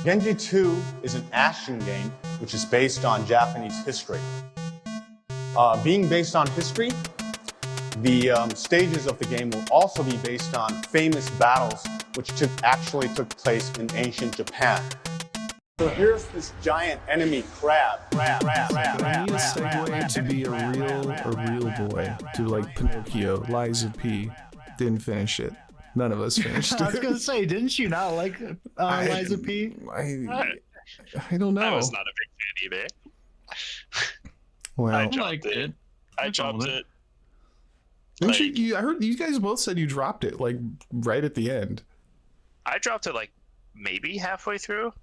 Genji 2 is an action game which is based on Japanese history. Being based on history, the stages of the game will also be based on famous battles which actually took place in ancient Japan. So here's this giant enemy crab. I need a segue to be a real boy, to like Pinocchio, Liza P. Didn't finish it. None of us finished it. I was gonna say, didn't you not like Liza P? I don't know. I was not a big fan either. Well, I dropped it. I dropped it. I heard you guys both said you dropped it like right at the end. I dropped it like maybe halfway through.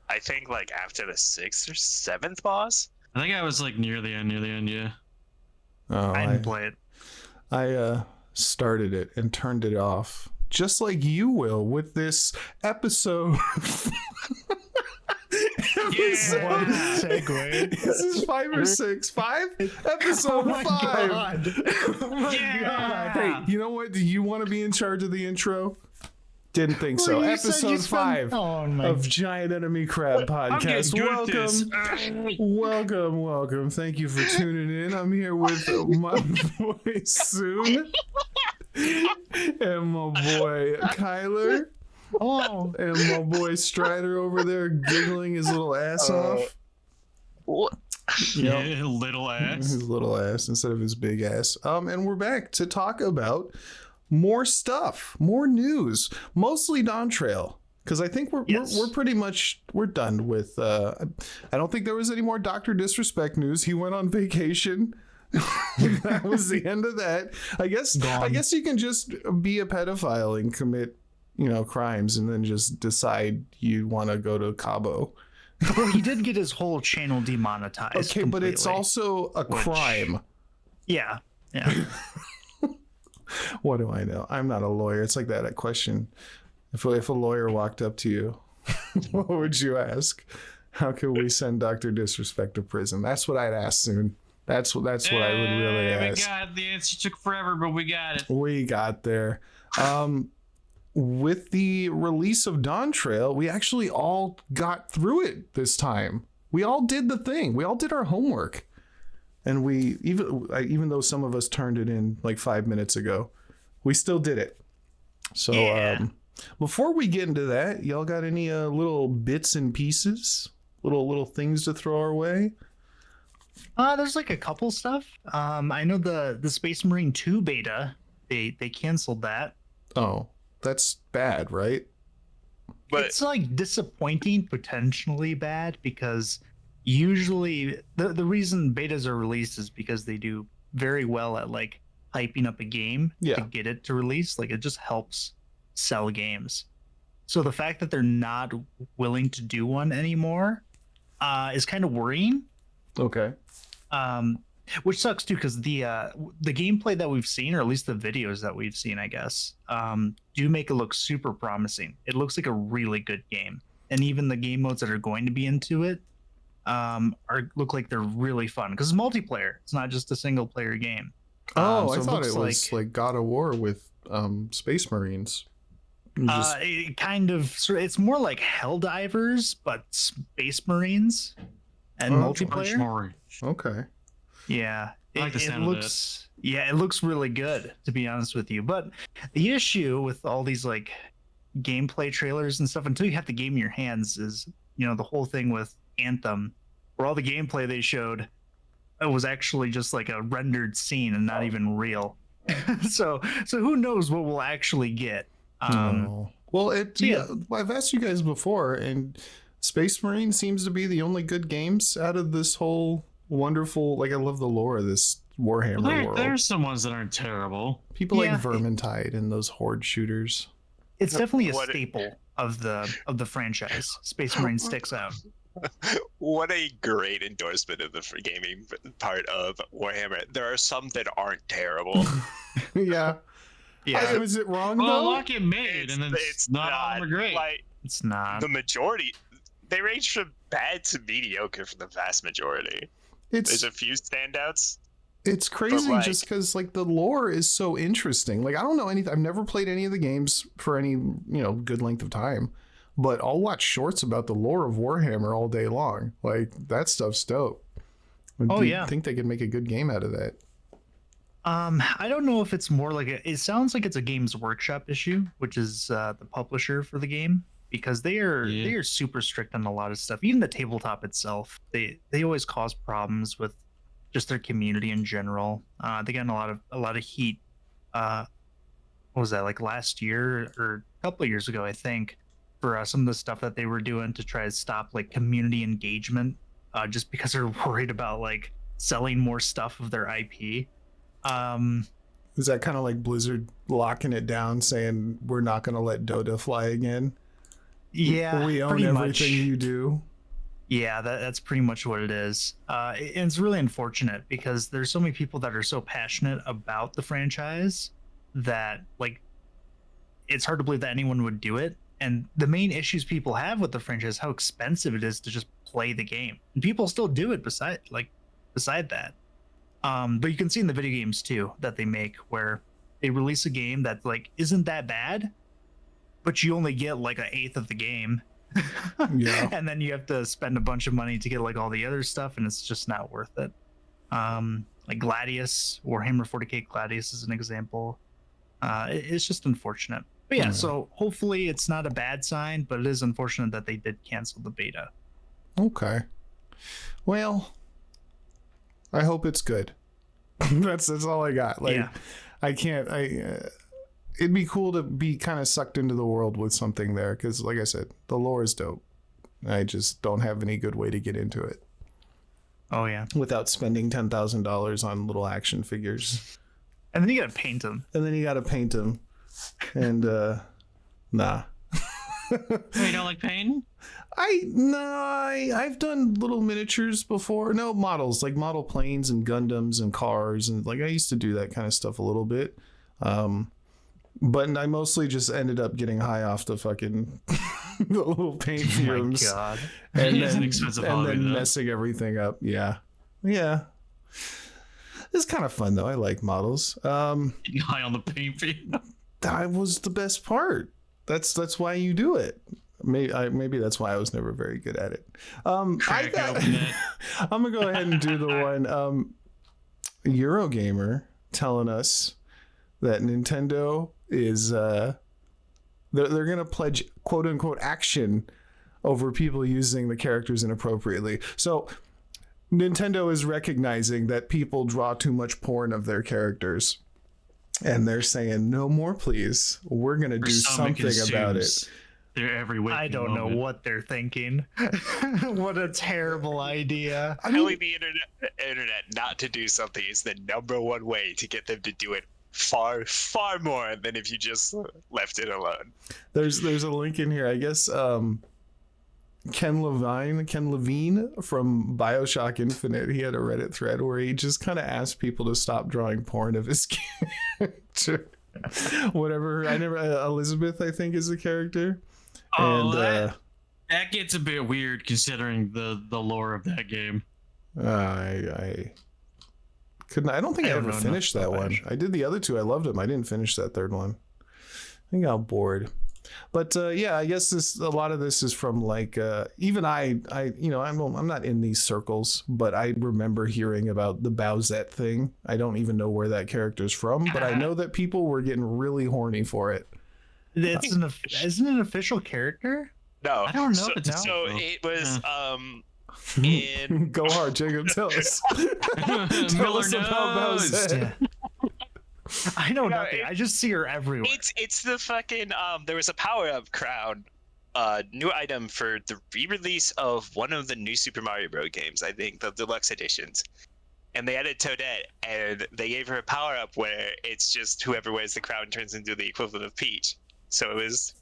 I think like after the 6th or 7th boss. I think I was like near the end, yeah. Oh, I didn't play it. I started it and turned it off, just like you will with this episode. What a segue. This is 5 or 6. 5? Episode 5. God. Oh my Yeah. God. Hey, you know what? Do you want to be in charge of the intro? Didn't think so. Well, you said you Episode 5 of Giant Enemy Crab Podcast. Welcome. Thank you for tuning in. I'm here with my boy Tsun and my boy Kyler. Oh, And my boy Strider over there giggling his little ass off. What? Yep. Yeah, little ass. His little ass instead of his big ass. And we're back to talk about more stuff, more news, mostly Dawntrail, because I think we're pretty much done with. I don't think there was any more Dr. Disrespect news. He went on vacation. That was the end of that. I guess you can just be a pedophile and commit, crimes, and then just decide you want to go to Cabo. well, he did get his whole channel demonetized. Okay, but it's also a crime. Yeah. What do I know? I'm not a lawyer. It's like that question. If a lawyer walked up to you, what would you ask? How can we send Dr. Disrespect to prison? That's what I'd ask soon. That's what I would really ask. We got the answer. Took forever, but we got it. We got there. With the release of Dawntrail, we actually all got through it this time. We all did the thing. We all did our homework. And we, even though some of us turned it in like 5 minutes ago, we still did it. So before we get into that, y'all got any little bits and pieces, little things to throw our way? There's like a couple stuff. I know the Space Marine 2 beta, they canceled that. Oh, that's bad, right? But It's like disappointing, potentially bad, because usually the reason betas are released is because they do very well at like hyping up a game to get it to release. Like it just helps sell games. So the fact that they're not willing to do one anymore is kind of worrying. Okay. Which sucks too, because the gameplay that we've seen, or at least the videos that we've seen, I guess, do make it look super promising. It looks like a really good game, and even the game modes that are going to be into it look like they're really fun because it's multiplayer. It's not just a single player game. I so thought it was like God of War with Space Marines. It kind of, it's more like Helldivers, but Space Marines and multiplayer. Okay. Yeah, I like the sound of this. Yeah, it looks really good, to be honest with you. But the issue with all these like gameplay trailers and stuff, until you have the game in your hands, is the whole thing with Anthem, where all the gameplay they showed was actually just like a rendered scene and not even real. so who knows what we'll actually get. Well, I've asked you guys before, and Space Marine seems to be the only good games out of this whole wonderful, like, I love the lore of this Warhammer world. There's some ones that aren't terrible. People like Vermintide and those horde shooters. It's definitely a staple of the franchise. Space Marine sticks out. what a great endorsement of the gaming part of Warhammer. There are some that aren't terrible. Yeah. Is it wrong well, though? A lot get made, and then it's not all of them are great. Like, it's not. The majority, they range from bad to mediocre for the vast majority. There's a few standouts. It's crazy just because like the lore is so interesting. Like I don't know anything. I've never played any of the games for any good length of time. but I'll watch shorts about the lore of Warhammer all day long. Like, that stuff's dope. I think they could make a good game out of that. I don't know if it's more like it sounds like it's a Games Workshop issue, which is the publisher for the game, because they are super strict on a lot of stuff. Even the tabletop itself, they always cause problems with just their community in general. They got a lot of heat. What was that, like last year or a couple of years ago, I think, for some of the stuff that they were doing to try to stop like community engagement, just because they're worried about like selling more stuff of their IP. Is that kind of like Blizzard locking it down, saying we're not going to let Dota fly again? Yeah, we own everything you do. Yeah, that's pretty much what it is. And it's really unfortunate because there's so many people that are so passionate about the franchise that like it's hard to believe that anyone would do it. And the main issues people have with the franchise is how expensive it is to just play the game, and people still do it beside that. But you can see in the video games too that they make, where they release a game that like isn't that bad, but you only get like 1/8 of the game. Yeah. And then you have to spend a bunch of money to get like all the other stuff, and it's just not worth it. Like Gladius, Warhammer 40K Gladius is an example. It's just unfortunate. But yeah, so hopefully it's not a bad sign, but it is unfortunate that they did cancel the beta. Okay. Well, I hope it's good. that's all I got. Like, I can't. It'd be cool to be kind of sucked into the world with something there, because, like I said, the lore is dope. I just don't have any good way to get into it. Oh yeah. Without spending $10,000 on little action figures. And then you gotta paint them. And nah. Oh, you don't like painting? I've done little miniatures before. No, models, like model planes and Gundams and cars, and like I used to do that kind of stuff a little bit. But I mostly just ended up getting high off the fucking the little paint fumes. Oh my God. And then messing everything up. Yeah. It's kind of fun though. I like models. Getting high on the paint fume. That was the best part. That's why you do it. Maybe that's why I was never very good at it. I'm gonna go ahead and do the one. Eurogamer telling us that Nintendo is they're gonna pledge quote unquote action over people using the characters inappropriately. So Nintendo is recognizing that people draw too much porn of their characters, and they're saying no more, please. We're gonna do something about it. They're every week. I don't know what they're thinking. What a terrible idea. Telling the internet not to do something is the #1 way to get them to do it far, far more than if you just left it alone. There's a link in here. I guess Ken Levine from BioShock Infinite, he had a Reddit thread where he just kind of asked people to stop drawing porn of his character. Whatever. Elizabeth, I think, is the character. Oh, and that gets a bit weird considering the lore of that game. I don't think I ever finished that one. I did the other two. I loved them. I didn't finish that third one. I think I got bored. But yeah, I guess a lot of this is from like even I'm not in these circles, but I remember hearing about the Bowsette thing. I don't even know where that character's from, but I know that people were getting really horny for it. Isn't it an official character? No, I don't know. So it was in Go hard, Jacob. Tell us. Tell us about Bowsette. Yeah. I know nothing. I just see her everywhere. It's the fucking there was a power-up crown new item for the re-release of one of the new Super Mario Bros. Games, I think, the deluxe editions. And they added Toadette, and they gave her a power-up where it's just whoever wears the crown turns into the equivalent of Peach. So it was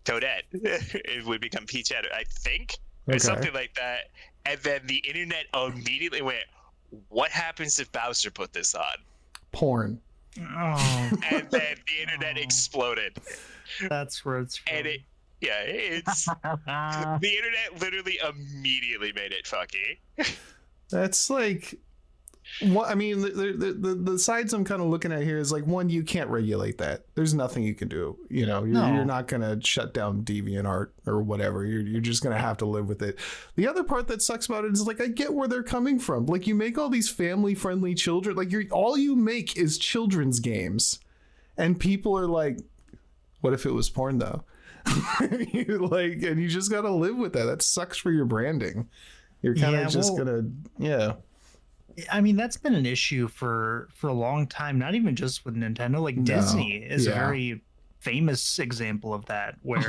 Toadette. It would become Peachette, I think, or something like that. And then the internet immediately went, what happens if Bowser put this on? Porn. Oh. And then the internet exploded. That's where it's from. And it's the internet literally immediately made it fucky. That's like Well, I mean, the sides I'm kind of looking at here is like, one, you can't regulate that. There's nothing you can do. You know, you're not going to shut down DeviantArt or whatever. You're just going to have to live with it. The other part that sucks about it is like, I get where they're coming from. Like, you make all these family friendly children, like all you make is children's games, and people are like, what if it was porn though? And you just got to live with that. That sucks for your branding. You're kind of I mean, that's been an issue for a long time, not even just with Nintendo. Like Disney is a very famous example of that, where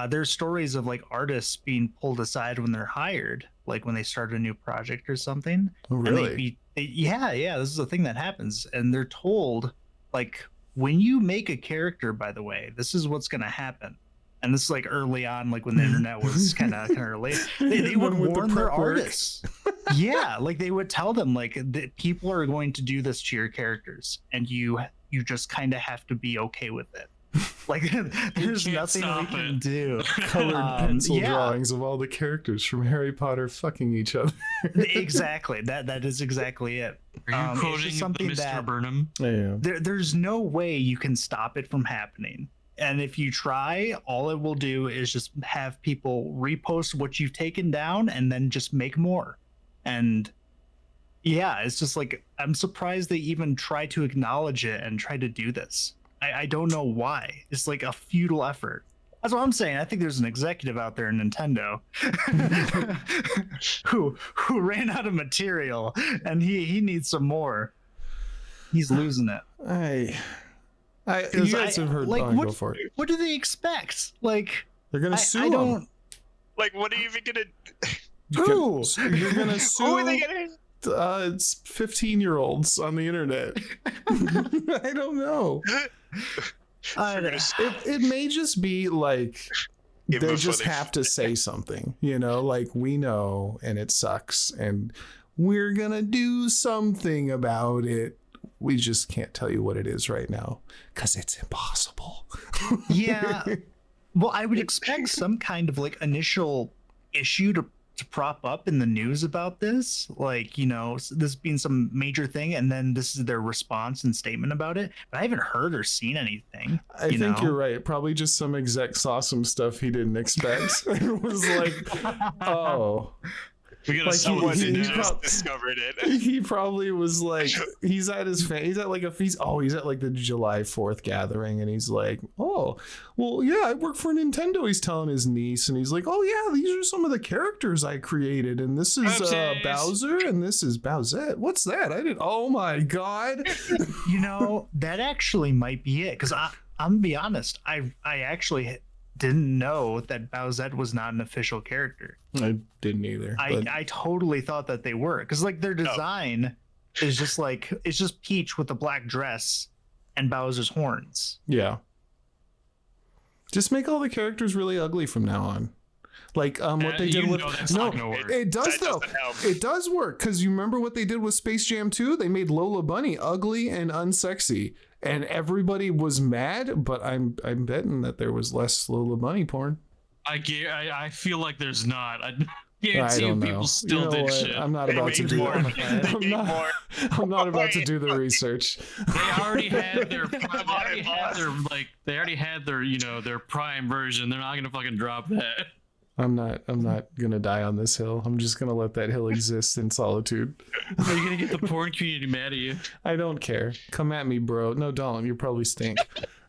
there's stories of like artists being pulled aside when they're hired, like when they start a new project or something. Oh, really? This is a thing that happens. And they're told, like, when you make a character, by the way, this is what's going to happen. And this is like early on, like when the internet was kind of early, they would warn their artists. Like they would tell them like that people are going to do this to your characters, and you just kind of have to be okay with it. Like there's nothing we can do. Colored pencil drawings of all the characters from Harry Potter fucking each other. Exactly. That is exactly it. Are you quoting something Mr. Burnham? Yeah. There's no way you can stop it from happening. And if you try, all it will do is just have people repost what you've taken down and then just make more. And it's just like, I'm surprised they even try to acknowledge it and try to do this. I don't know why. It's like a futile effort. That's what I'm saying. I think there's an executive out there in Nintendo who ran out of material, and he needs some more. He's losing it. You guys have heard, like, go for it. What do they expect? Like, they're gonna sue them. Like, what are you even gonna? Who? You're gonna sue? Who are they gonna? It's 15-year-olds on the internet. I don't know. It may just be like they just have to say something, you know, like, we know and it sucks and we're gonna do something about it. We just can't tell you what it is right now because it's impossible. Well, I would expect some kind of like initial issue to prop up in the news about this, like, you know, this being some major thing, and then this is their response and statement about it. But I haven't heard or seen anything. I think you're right. Probably just some exec saw some stuff he didn't expect. It was like, oh. We got someone who just discovered it. He probably was like, he's at like the July 4th gathering, and he's like, oh, well, yeah, I work for Nintendo. He's telling his niece, and he's like, oh yeah, these are some of the characters I created, and this is Bowser, and this is Bowsette. What's that? Oh my god. You know, that actually might be it, because I'm gonna be honest, I actually didn't know that Bowsette was not an official character. I didn't either. I totally thought that they were, because like their design is just like, it's just Peach with a black dress and Bowser's horns. Yeah. Just make all the characters really ugly from now on. Like what they did with it does though. It does work, because you remember what they did with Space Jam 2? They made Lola Bunny ugly and unsexy, and everybody was mad. But I'm betting that there was less Lola Bunny porn. I feel like there's not. I I don't know. People still did shit. I'm not about to do that. I'm not about to do the research. They already had their their prime version. They're not gonna fucking drop that. I'm not gonna die on this hill. I'm just gonna let that hill exist in solitude. Are you gonna get the porn community mad at you? I don't care. Come at me, bro. No, don't. You probably stink.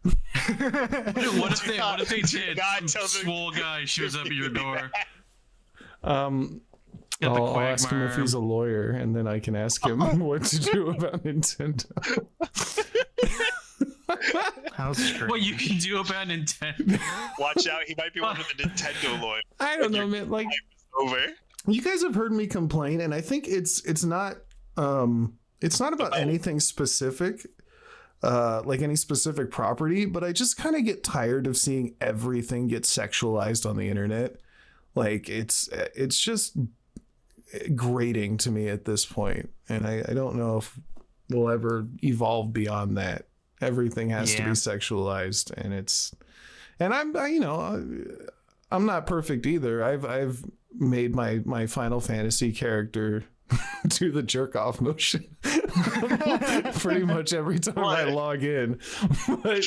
What if they did? Some swole guy shows up at your door. I'll ask him if he's a lawyer, and then I can ask him what to do about Nintendo. What you can do about Nintendo? Watch out, he might be one of the Nintendo lawyers. I don't know, man. Like, over. You guys have heard me complain, and I think it's not about anything specific, like any specific property, but I just kind of get tired of seeing everything get sexualized on the internet. Like, it's just grating to me at this point, and I don't know if we'll ever evolve beyond that. Everything has to be sexualized, and I'm not perfect either. I've made my Final Fantasy character do the jerk off motion pretty much every time I log in. But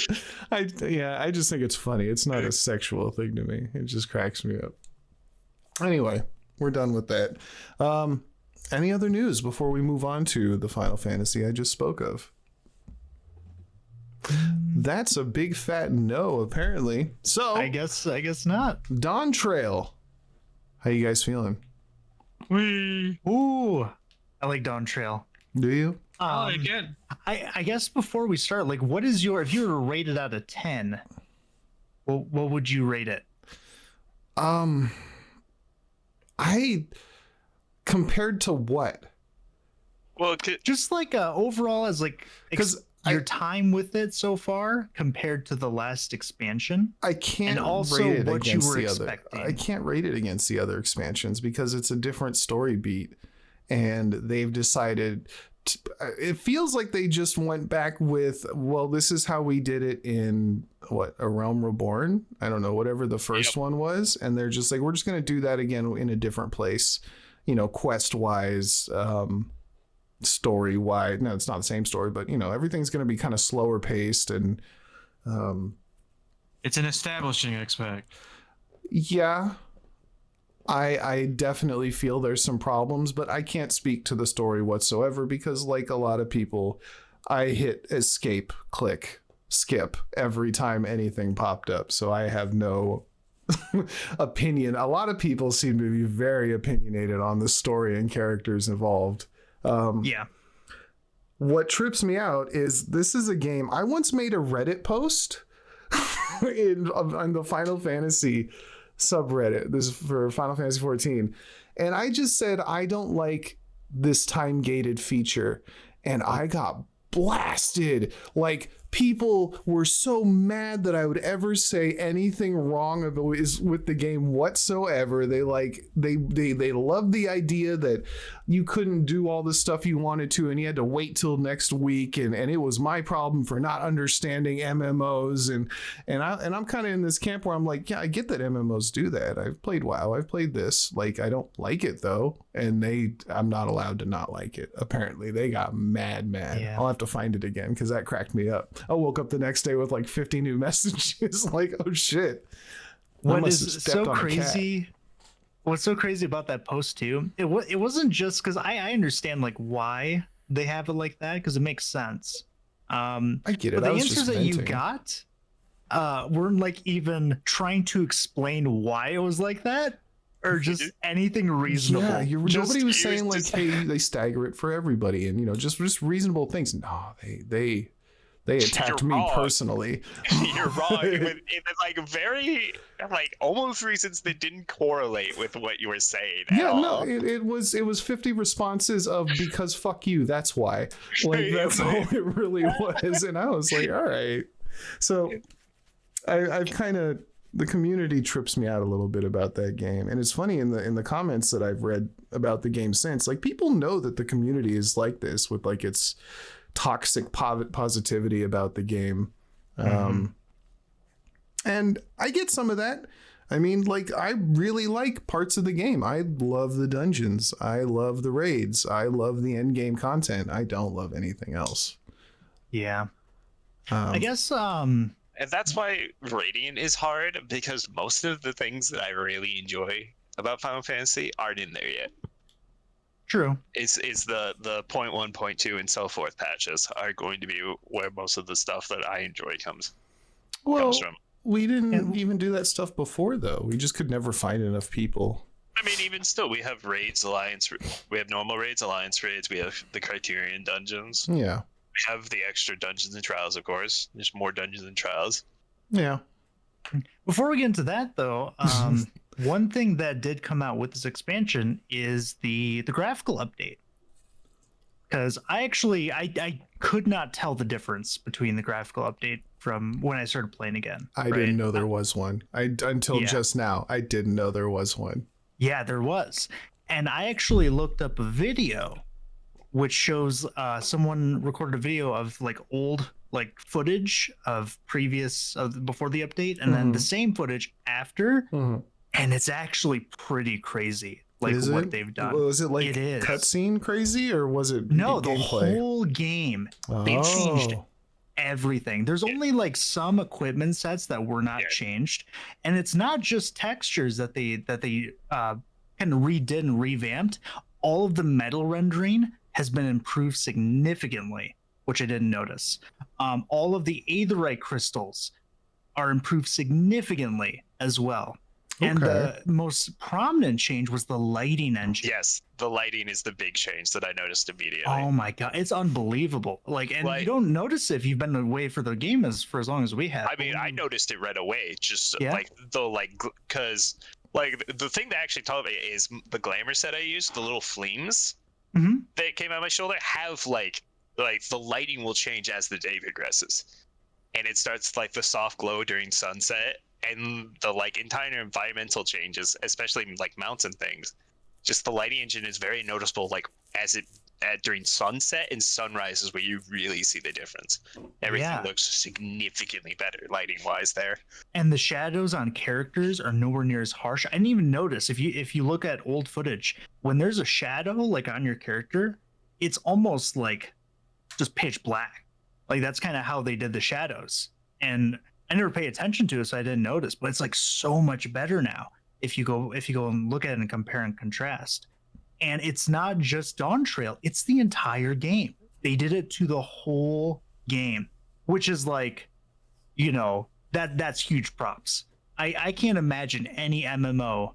I just think it's funny. It's not a sexual thing to me. It just cracks me up. Anyway, we're done with that. Any other news before we move on to the Final Fantasy I just spoke of? That's a big fat no, apparently. So I guess not. Dawntrail. How you guys feeling? Ooh, I like Dawntrail. Do you? Again. I guess before we start, like, what is your, if you were to rate it out of 10, what would you rate it? Compared to what? Well, just like overall as like your time with it so far compared to the last expansion. I can't and also rate it what you against were the expecting. other. I can't rate it against the other expansions because it's a different story beat, and they've decided. It feels like they just went back with, well, this is how we did it in A Realm Reborn. I don't know, whatever the first one was, and they're just like, we're just going to do that again in a different place, quest wise. Story wide, no, it's not the same story, but everything's going to be kind of slower paced, and it's an establishing aspect. Yeah, I definitely feel there's some problems, but I can't speak to the story whatsoever because, like a lot of people, I hit escape, click, skip every time anything popped up, so I have no opinion. A lot of people seem to be very opinionated on the story and characters involved. What trips me out is this is a game. I once made a Reddit post on the Final Fantasy subreddit. This is for Final Fantasy 14. And I just said, I don't like this time gated feature. And I got blasted. Like, people were so mad that I would ever say anything wrong with the game whatsoever. They loved the idea that you couldn't do all the stuff you wanted to and you had to wait till next week, and it was my problem for not understanding MMOs, and I'm kind of in this camp where I'm like, yeah, I get that MMOs do that. I've played WoW, I've played this, like, I don't like it though, and I'm not allowed to not like it. Apparently they got mad. Yeah. I'll have to find it again because that cracked me up. I woke up the next day with like 50 new messages. Like, oh shit. What's so crazy about that post too, it wasn't just because I understand like why they have it like that, because it makes sense. I get it. But the answers that you got weren't like even trying to explain why it was like that, or just anything reasonable. Yeah, nobody was saying like, hey, they stagger it for everybody, and just reasonable things. No, they attacked me personally. You're wrong. It was like very, like, almost reasons that didn't correlate with what you were saying. No, it was 50 responses of because fuck you. That's why. Like, that's all it really was. And I was like, all right. So I've kind of, the community trips me out a little bit about that game. And it's funny in the comments that I've read about the game since, like, people know that the community is like this with like its toxic positivity about the game. And I get some of that. I mean, like, I really like parts of the game. I love the dungeons. I love the raids. I love the end game content. I don't love anything else. Yeah. I guess and that's why rating is hard, because most of the things that I really enjoy about Final Fantasy aren't in there yet. True. It's the 0.1, 0.2, and so forth patches are going to be where most of the stuff that I enjoy comes from. We didn't even do that stuff before, though. We just could never find enough people. I mean, even still, we have raids, alliance. We have normal raids, alliance raids. We have the Criterion dungeons. Yeah. We have the extra dungeons and trials, of course. There's more dungeons and trials. Yeah. Before we get into that, though, one thing that did come out with this expansion is the graphical update. Because I could not tell the difference between the graphical update from when I started playing again. I didn't know there was one. Until just now, I didn't know there was one. Yeah, there was. And I actually looked up a video which shows someone recorded a video of like old like footage of before the update, and then the same footage after. And it's actually pretty crazy. like what they've done. Was it like it is. Cutscene crazy, or was it no the gameplay? whole game? They changed everything. There's only like some equipment sets that were not changed, and it's not just textures that they kind of redid and revamped. All of the metal rendering has been improved significantly, which I didn't notice. All of the aetherite crystals are improved significantly as well. And the most prominent change was the lighting engine. Yes, the lighting is the big change that I noticed immediately. Oh my god, it's unbelievable! You don't notice it if you've been away for the game for as long as we have. I mean, I noticed it right away. Just because the thing that actually told me is the glamour set I used, the little flames that came out of my shoulder have like the lighting will change as the day progresses, and it starts like the soft glow during sunset. And the entire environmental changes, especially like mounts and things, just the lighting engine is very noticeable. Like during sunset and sunrise is where you really see the difference. Everything looks significantly better lighting wise there. And the shadows on characters are nowhere near as harsh. I didn't even notice if you look at old footage, when there's a shadow like on your character, it's almost like just pitch black. Like that's kind of how they did the shadows. And I never pay attention to it, so I didn't notice. But it's like so much better now if you go and look at it and compare and contrast. And it's not just Dawntrail; it's the entire game. They did it to the whole game, which is like, that's huge props. I can't imagine any MMO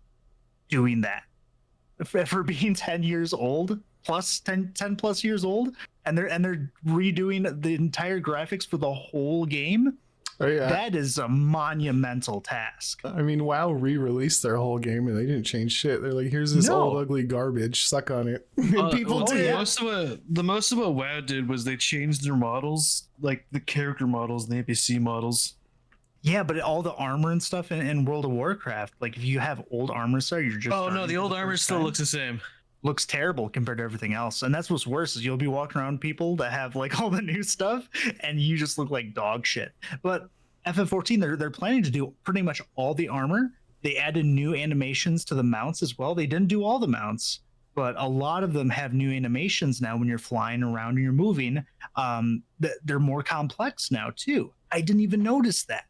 doing that for being 10 years old, plus 10 plus years old, and they're redoing the entire graphics for the whole game. Oh, yeah. That is a monumental task. I mean, WoW re-released their whole game and they didn't change shit. They're like, here's this old ugly garbage, suck on it. And people did. The most of what WoW did was they changed their models, like the character models, the NPC models. Yeah, but all the armor and stuff in World of Warcraft, like if you have old armor, so you're just the old armor still looks the same. Looks terrible compared to everything else. And that's what's worse is you'll be walking around people that have like all the new stuff and you just look like dog shit. But FF14, they're planning to do pretty much all the armor. They added new animations to the mounts as well. They didn't do all the mounts, but a lot of them have new animations now when you're flying around and you're moving. They're more complex now too. I didn't even notice that.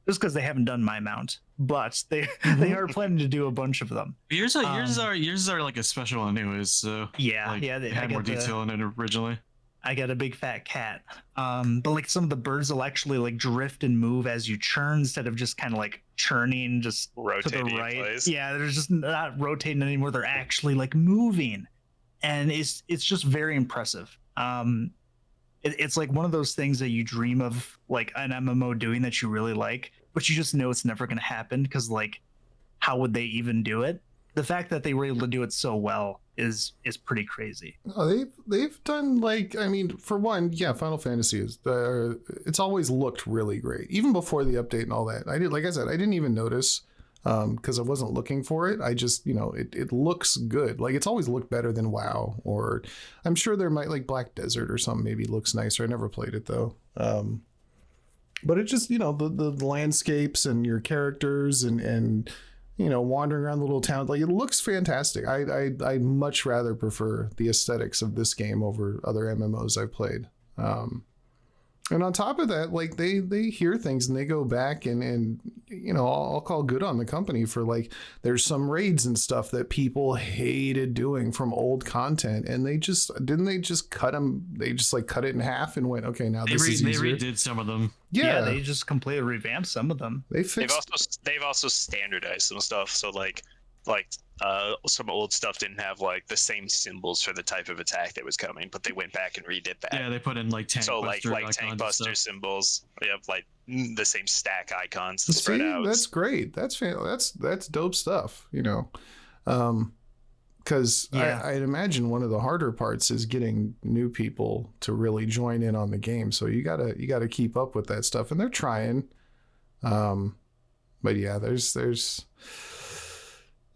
Just because they haven't done my mount, but they are planning to do a bunch of them. Yours are like a special one anyways. So they had more detail in it originally. I got a big fat cat, but like some of the birds will actually like drift and move as you churn instead of just kind of like churning just rotating to the right. In place. Yeah, they're just not rotating anymore. They're actually like moving, and it's just very impressive. It's like one of those things that you dream of, like an MMO doing that you really like, but you just know it's never going to happen because, like, how would they even do it? The fact that they were able to do it so well is pretty crazy. Oh, they've done for one, Final Fantasy it's always looked really great, even before the update and all that. I didn't even notice because I wasn't looking for it. I just, it looks good. Like it's always looked better than WoW, or I'm sure there might like Black Desert or something maybe looks nicer. I never played it though. But it just, the landscapes and your characters and wandering around the little town, like it looks fantastic. I much rather prefer the aesthetics of this game over other MMOs I've played. And on top of that, like they hear things and they go back and I'll call good on the company for like there's some raids and stuff that people hated doing from old content, and they just cut them. They just like cut it in half and went, okay, now this is easier. They redid some of them. Yeah, they just completely revamped some of them. They've also standardized some stuff. So like some old stuff didn't have like the same symbols for the type of attack that was coming, but they went back and redid that. Yeah, they put in like tank buster, tank buster symbols. They have like the same stack icons to spread out. That's great. That's dope stuff. Because I'd imagine one of the harder parts is getting new people to really join in on the game. So you gotta keep up with that stuff, and they're trying. But yeah, there's.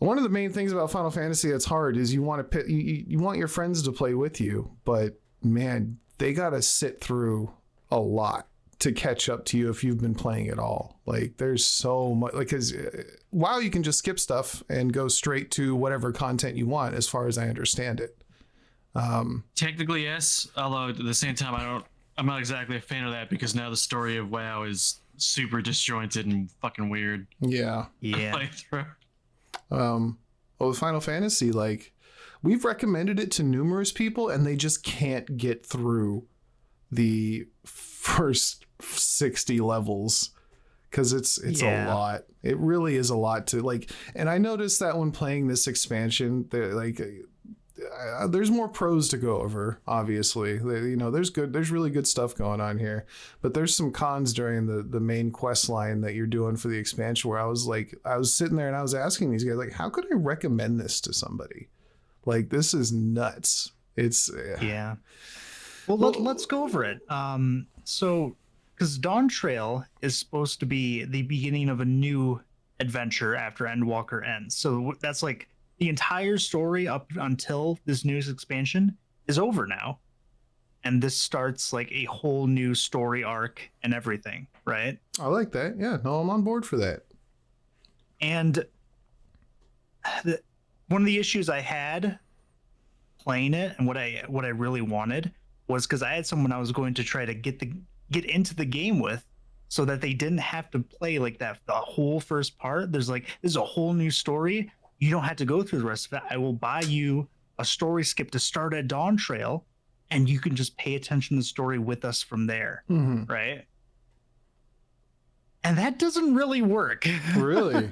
One of the main things about Final Fantasy that's hard is you want your friends to play with you, but man, they got to sit through a lot to catch up to you if you've been playing it all. Like there's so much, like, because WoW, you can just skip stuff and go straight to whatever content you want, as far as I understand it. Technically, yes. Although at the same time, I'm not exactly a fan of that, because now the story of WoW is super disjointed and fucking weird. Yeah. Well, with Final Fantasy, like, we've recommended it to numerous people and they just can't get through the first 60 levels, because it's a lot. It really is a lot to, like, and I noticed that when playing this expansion, like, there's more pros to go over, obviously. You know, there's really good stuff going on here, but there's some cons during the main quest line that you're doing for the expansion, where I was sitting there and I was asking these guys, like, how could I recommend this to somebody? Like, this is nuts. It's yeah. Well, let's go over it. So, because Dawntrail is supposed to be the beginning of a new adventure after Endwalker ends. So that's like the entire story up until this news expansion is over now. And this starts like a whole new story arc and everything, right? I like that. Yeah, no, I'm on board for that. And one of the issues I had playing it, and what I really wanted, was because I had someone I was going to try to get into the game with, so that they didn't have to play like that the whole first part. There's a whole new story. You don't have to go through the rest of it. I will buy you a story skip to start at Dawntrail, and you can just pay attention to the story with us from there, right? And that doesn't really work. Really?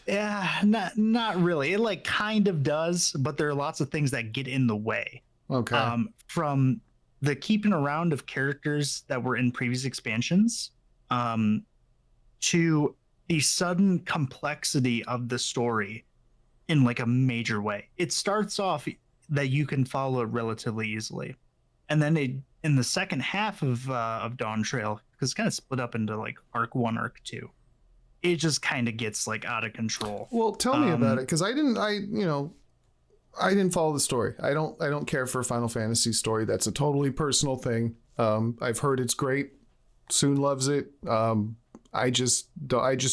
Yeah, not really. It like kind of does, but there are lots of things that get in the way. Okay. From the keeping around of characters that were in previous expansions, to the sudden complexity of the story in like a major way. It starts off that you can follow it relatively easily, and then in the second half of Dawntrail, because it's kind of split up into like Arc 1, Arc 2, it just kind of gets like out of control. Well, tell me about it, because I didn't follow the story. I don't care for a Final Fantasy story. That's a totally personal thing. I've heard it's great. Tsun loves it. I just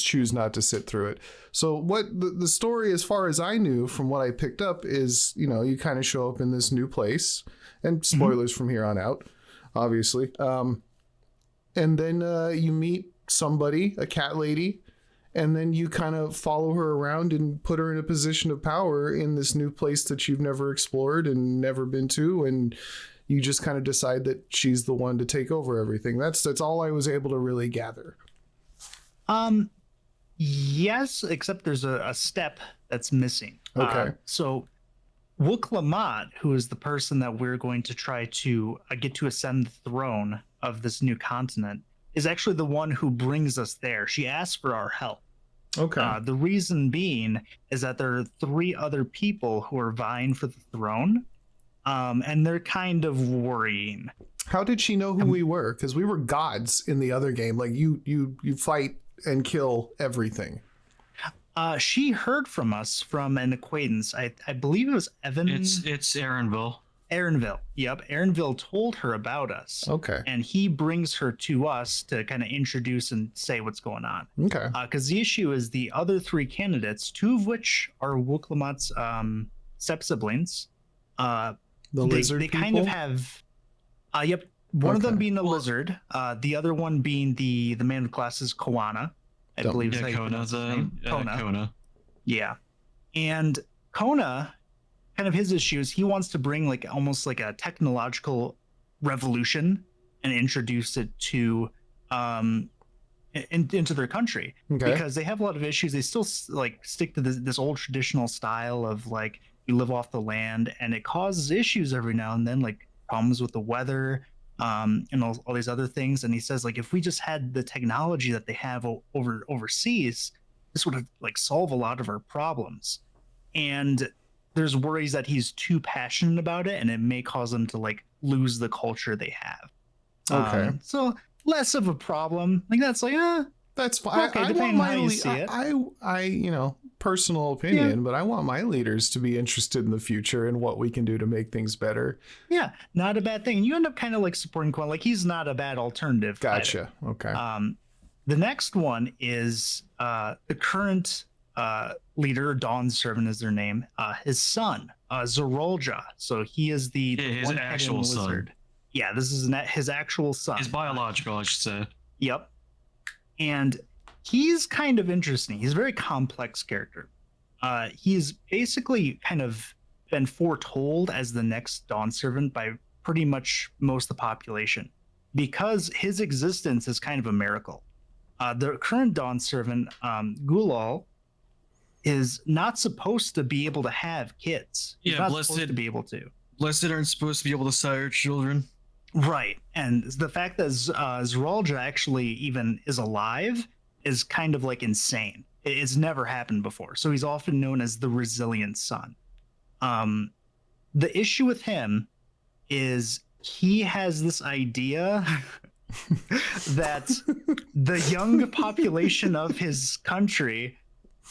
choose not to sit through it. So what the story, as far as I knew from what I picked up, is, you know, you kind of show up in this new place, and spoilers from here on out, obviously. And then you meet somebody, a cat lady, and then you kind of follow her around and put her in a position of power in this new place that you've never explored and never been to, and you just kind of decide that she's the one to take over everything. That's all I was able to really gather. Yes, except there's a step that's missing. Okay. So Wuk-Lamat, who is the person that we're going to try to get to ascend the throne of this new continent, is actually the one who brings us there. She asked for our help. Okay. The reason being is that there are 3 other people who are vying for the throne, and they're kind of worrying. How did she know who we were? Because we were gods in the other game. Like you fight and kill everything. She heard from us from an acquaintance. I believe it was Evan. It's Aaronville. Aaronville. Yep. Aaronville told her about us. Okay. And he brings her to us to kind of introduce and say what's going on. Okay. Because the issue is the other 3 candidates, 2 of which are Wuk-Lamat's step-siblings. The lizard They people? kind of have... Yep. One of them being a lizard. The other one being the man with glasses, Koana. I believe. Yeah, Kona. Yeah. And Kona, kind of his issue is he wants to bring like almost like a technological revolution and introduce it to into their country. Okay. Because they have a lot of issues. They still like stick to this old traditional style of like you live off the land, and it causes issues every now and then, like problems with the weather, and all these other things. And he says, like, if we just had the technology that they have overseas, this would have like solve a lot of our problems. And there's worries that he's too passionate about it, and it may cause them to like lose the culture they have. Okay. So less of a problem. Like that's like, that's fine. okay, I depending want on how you my see it. I personal opinion, but I want my leaders to be interested in the future and what we can do to make things better. Yeah, not a bad thing. And you end up kind of like supporting Quan. Like he's not a bad alternative. Gotcha. Either. Okay. The next one is the current leader, Dawn's servant is their name. His son, Zorolja. So he is the his actual lizard. son. Yeah, this is his actual son. His biological, I should say. Yep. And he's kind of interesting. He's a very complex character. He's basically kind of been foretold as the next Dawn servant by pretty much most of the population because his existence is kind of a miracle. The current Dawn servant, Gulal, is not supposed to be able to have kids. He's not supposed to be able to. Blessed aren't supposed to be able to sire children. Right. And the fact that Zorolja actually even is alive is kind of like insane. It's never happened before. So he's often known as the resilient son. The issue with him is he has this idea that the young population of his country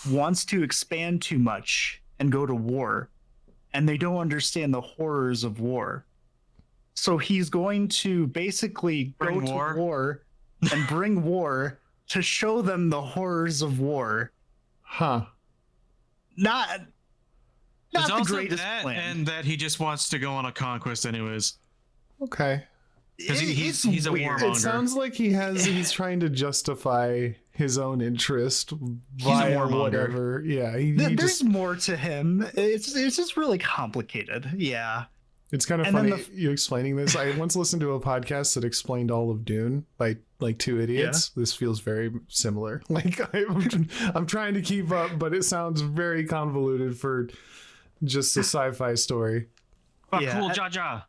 wants to expand too much and go to war, and they don't understand the horrors of war. So he's going to basically go to war and bring war to show them the horrors of war. Huh. Not the greatest plan. And that he just wants to go on a conquest anyways. Okay. Because he's a warmonger. It sounds like he's trying to justify his own interest via whatever. Yeah, there's more to him. It's just really complicated. Yeah. It's kind of funny you explaining this. I once listened to a podcast that explained all of Dune by like two idiots. Yeah. This feels very similar. Like I'm trying to keep up, but it sounds very convoluted for just a sci-fi story. Bakul Jaja.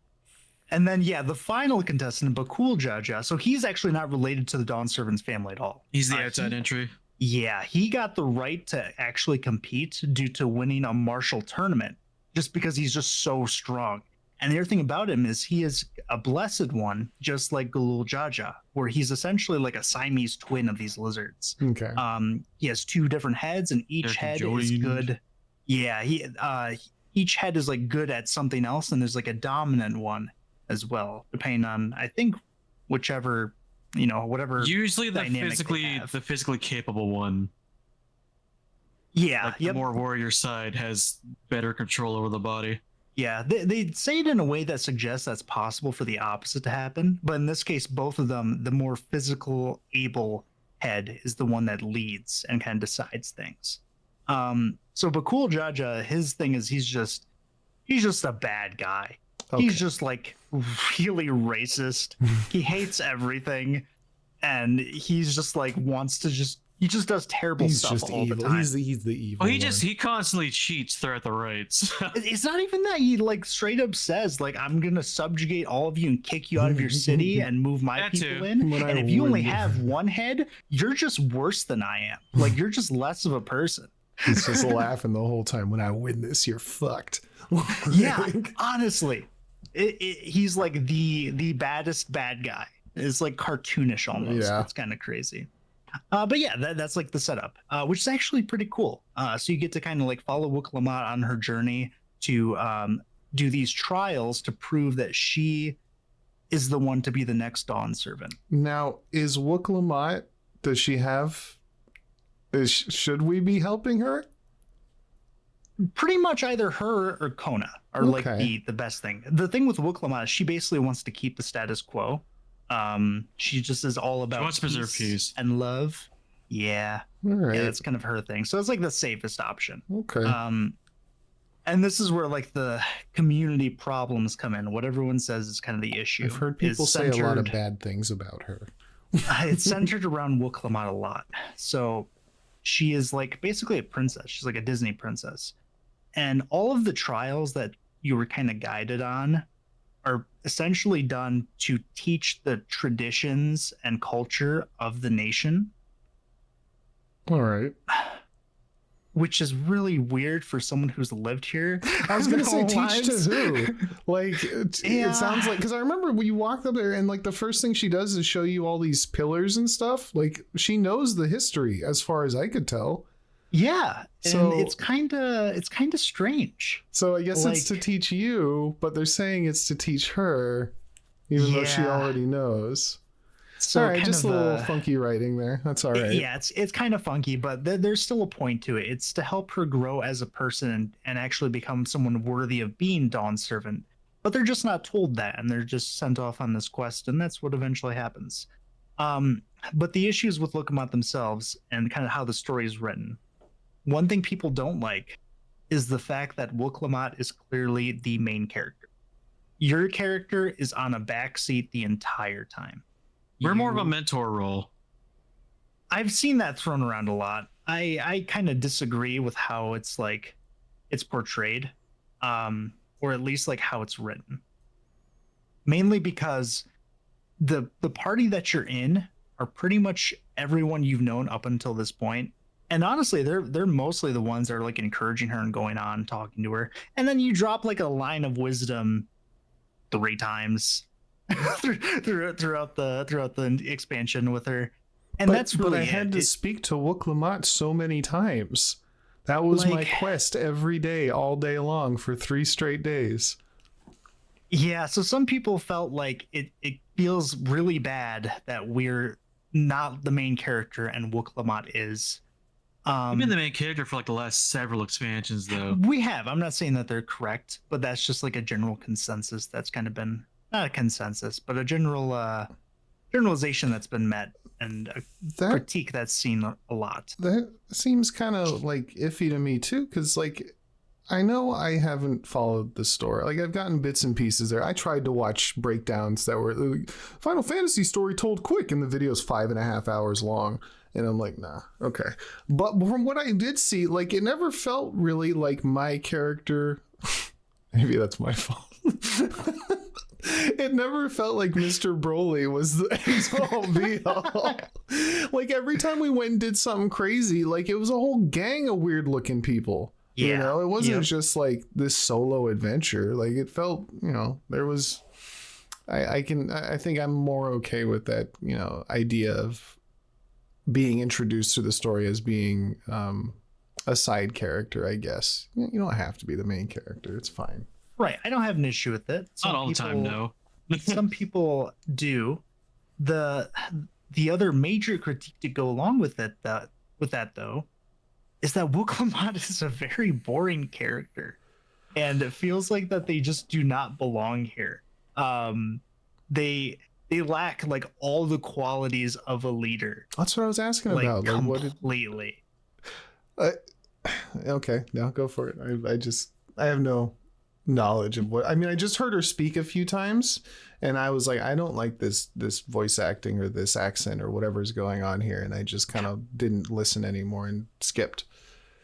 And then, the final contestant, Bakul Jaja. So he's actually not related to the Dawn Servants family at all. He's the outside entry. Yeah, he got the right to actually compete due to winning a martial tournament just because he's just so strong. And the other thing about him is he is a blessed one, just like Gulul Jaja, where he's essentially like a Siamese twin of these lizards. Okay. He has two different heads, and each head is good. Yeah, each head is like good at something else, and there's like a dominant one as well, depending on I think whichever whatever. Usually the physically capable one. Yeah, like the more warrior side has better control over the body. Yeah, they say it in a way that suggests that's possible for the opposite to happen. But in this case, both of them, the more physical, able head is the one that leads and kind of decides things. So Bakul Jaja, his thing is he's just a bad guy. Okay. He's just like really racist. He hates everything. And he's just like he just does terrible stuff all the time. He's the evil. Well, he constantly cheats throughout the rites. It's not even that. He like straight up says like, I'm gonna subjugate all of you and kick you out of your city and move my people in. And if you only have one head, you're just worse than I am. Like you're just less of a person. He's just laughing the whole time. When I win this, you're fucked. Yeah, honestly, he's like the baddest bad guy. It's like cartoonish almost. Yeah. It's kind of crazy. But yeah, that's like the setup, which is actually pretty cool. So you get to kind of like follow Wook-Lamont on her journey to do these trials to prove that she is the one to be the next Dawn servant. Now, is Wook-Lamont, does she have... should we be helping her? Pretty much either her or Kona are like the best thing. The thing with Wook-Lamont is she basically wants to keep the status quo. She just is all about peace and love. Yeah. All right. Yeah, that's kind of her thing. So it's like the safest option. Okay. And this is where like the community problems come in. What everyone says is kind of the issue. I've heard people say a lot of bad things about her. It's centered around Wook-Lamont a lot. So she is like basically a princess. She's like a Disney princess. And all of the trials that you were kind of guided on are essentially done to teach the traditions and culture of the nation. All right. Which is really weird for someone who's lived here. I was going to say teach to who? Like, it sounds like, because I remember when you walked up there and like the first thing she does is show you all these pillars and stuff. Like she knows the history as far as I could tell. Yeah, So and it's kind of strange. So I guess it's to Like- teach you, but they're saying it's to teach her, even though she Yeah. already knows. So all right, kind just a of little funky writing there. That's all right. Yeah, it's kind of funky, but there's still a point to it. It's to help her grow as a person and actually become someone worthy of being Dawn's servant. But they're just not told that, and they're just sent off on this quest, and that's what eventually happens. But the issues with Wookiemat themselves and kind of how the story is written, one thing people don't like is the fact that Wookiemat is clearly the main character. Your character is on a backseat the entire time. We're more of a You- mentor role. I've seen that thrown around a lot. I kind of disagree with how it's portrayed, or at least like how it's written. Mainly because the party that you're in are pretty much everyone you've known up until this point. And honestly, they're mostly the ones that are like encouraging her and going on talking to her. And then you drop like a line of wisdom 3 times throughout the expansion with her. And that's really but I had to speak to Wookiemat so many times. That was my quest every day, all day long for 3 straight days. Yeah, so some people felt like it feels really bad that we're not the main character and Wookiemat is. You've been the main character for like the last several expansions, though. We have. I'm not saying that they're correct, but that's just like a general consensus that's kind of been, not a consensus, but a generalization that's been met, and a critique that's seen a lot. That seems kind of like iffy to me too, because like I know I haven't followed the story. Like I've gotten bits and pieces there. I tried to watch breakdowns that were Final Fantasy story told quick, and the video's 5.5 hours long. And I'm like, nah, okay. But from what I did see, like it never felt really like my character. Maybe that's my fault. It never felt like Mr. Broly was the end all be all. Like every time we went and did something crazy, like it was a whole gang of weird looking people. Yeah. You know, it wasn't just like this solo adventure. Like it felt, you know, there was I think I'm more okay with that, you know, idea of being introduced to the story as being a side character, I guess. You don't have to be the main character. It's fine. Right. I don't have an issue with it. Not all the time, no. Some people do. The other major critique to go along with it, with that though, is that Wookiemat is a very boring character, and it feels like that they just do not belong here. They lack like all the qualities of a leader. That's what I was asking like, about. Like completely. Okay, now go for it. I have no knowledge of what I mean. I just heard her speak a few times, and I was like, I don't like this voice acting or this accent or whatever's going on here, and I just kind of didn't listen anymore and skipped.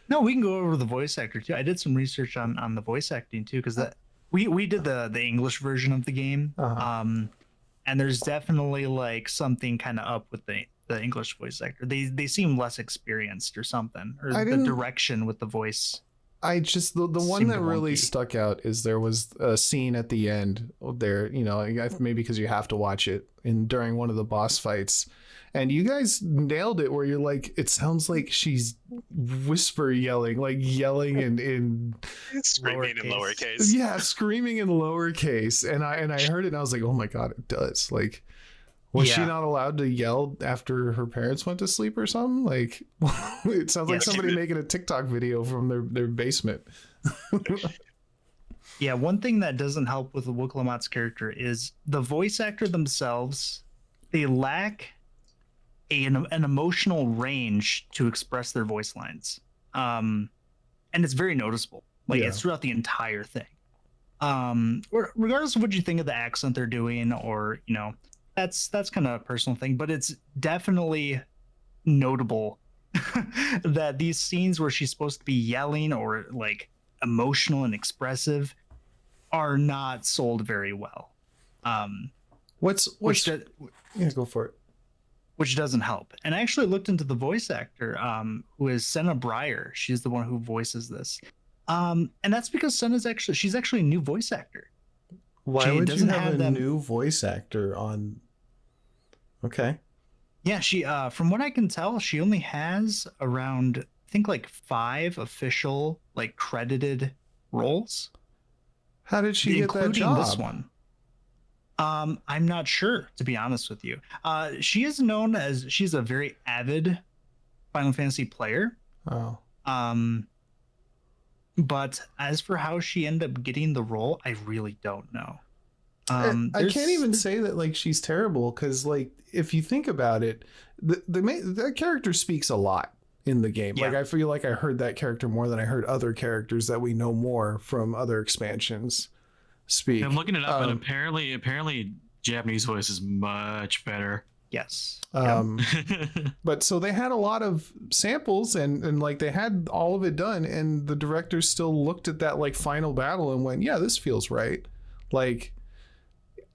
No, we can go over the voice actor too. I did some research on the voice acting too, because that we did the English version of the game. And there's definitely like something kind of up with the English voice actor. They seem less experienced or something, or the direction with the voice. I just the one that really stuck out is there was a scene at the end there, you know, maybe because you have to watch it during one of the boss fights, and you guys nailed it where you're like, it sounds like she's yelling in screaming in lowercase. Yeah, screaming in lowercase, and I heard it and I was like, oh my god, it does. Like, was she not allowed to yell after her parents went to sleep or something? Like, it sounds like somebody making a TikTok video from their basement. Yeah, one thing that doesn't help with the Wookiemat's character is the voice actor themselves. They lack an emotional range to express their voice lines, and it's very noticeable. Like it's throughout the entire thing. Regardless of what you think of the accent they're doing, or you know, that's kind of a personal thing, but it's definitely notable that these scenes where she's supposed to be yelling or like emotional and expressive are not sold very well. Yeah, go for it. Which doesn't help. And I actually looked into the voice actor, who is Senna Breyer. She's the one who voices this. And that's because she's actually a new voice actor. Why would you have a new voice actor on? Okay. Yeah, she from what I can tell, she only has around think like 5 official like credited roles. How did she get that job? This one. I'm not sure, to be honest with you. She is known as she's a very avid Final Fantasy player. Oh. But as for how she ended up getting the role, I really don't know. I can't even say that like she's terrible, because like if you think about it, that character speaks a lot in the game. Like I feel like I heard that character more than I heard other characters that we know more from other expansions speak. I'm looking it up, and apparently Japanese voice is much better. Yes. But so they had a lot of samples and like they had all of it done, and the director still looked at that like final battle and went, yeah, this feels right. Like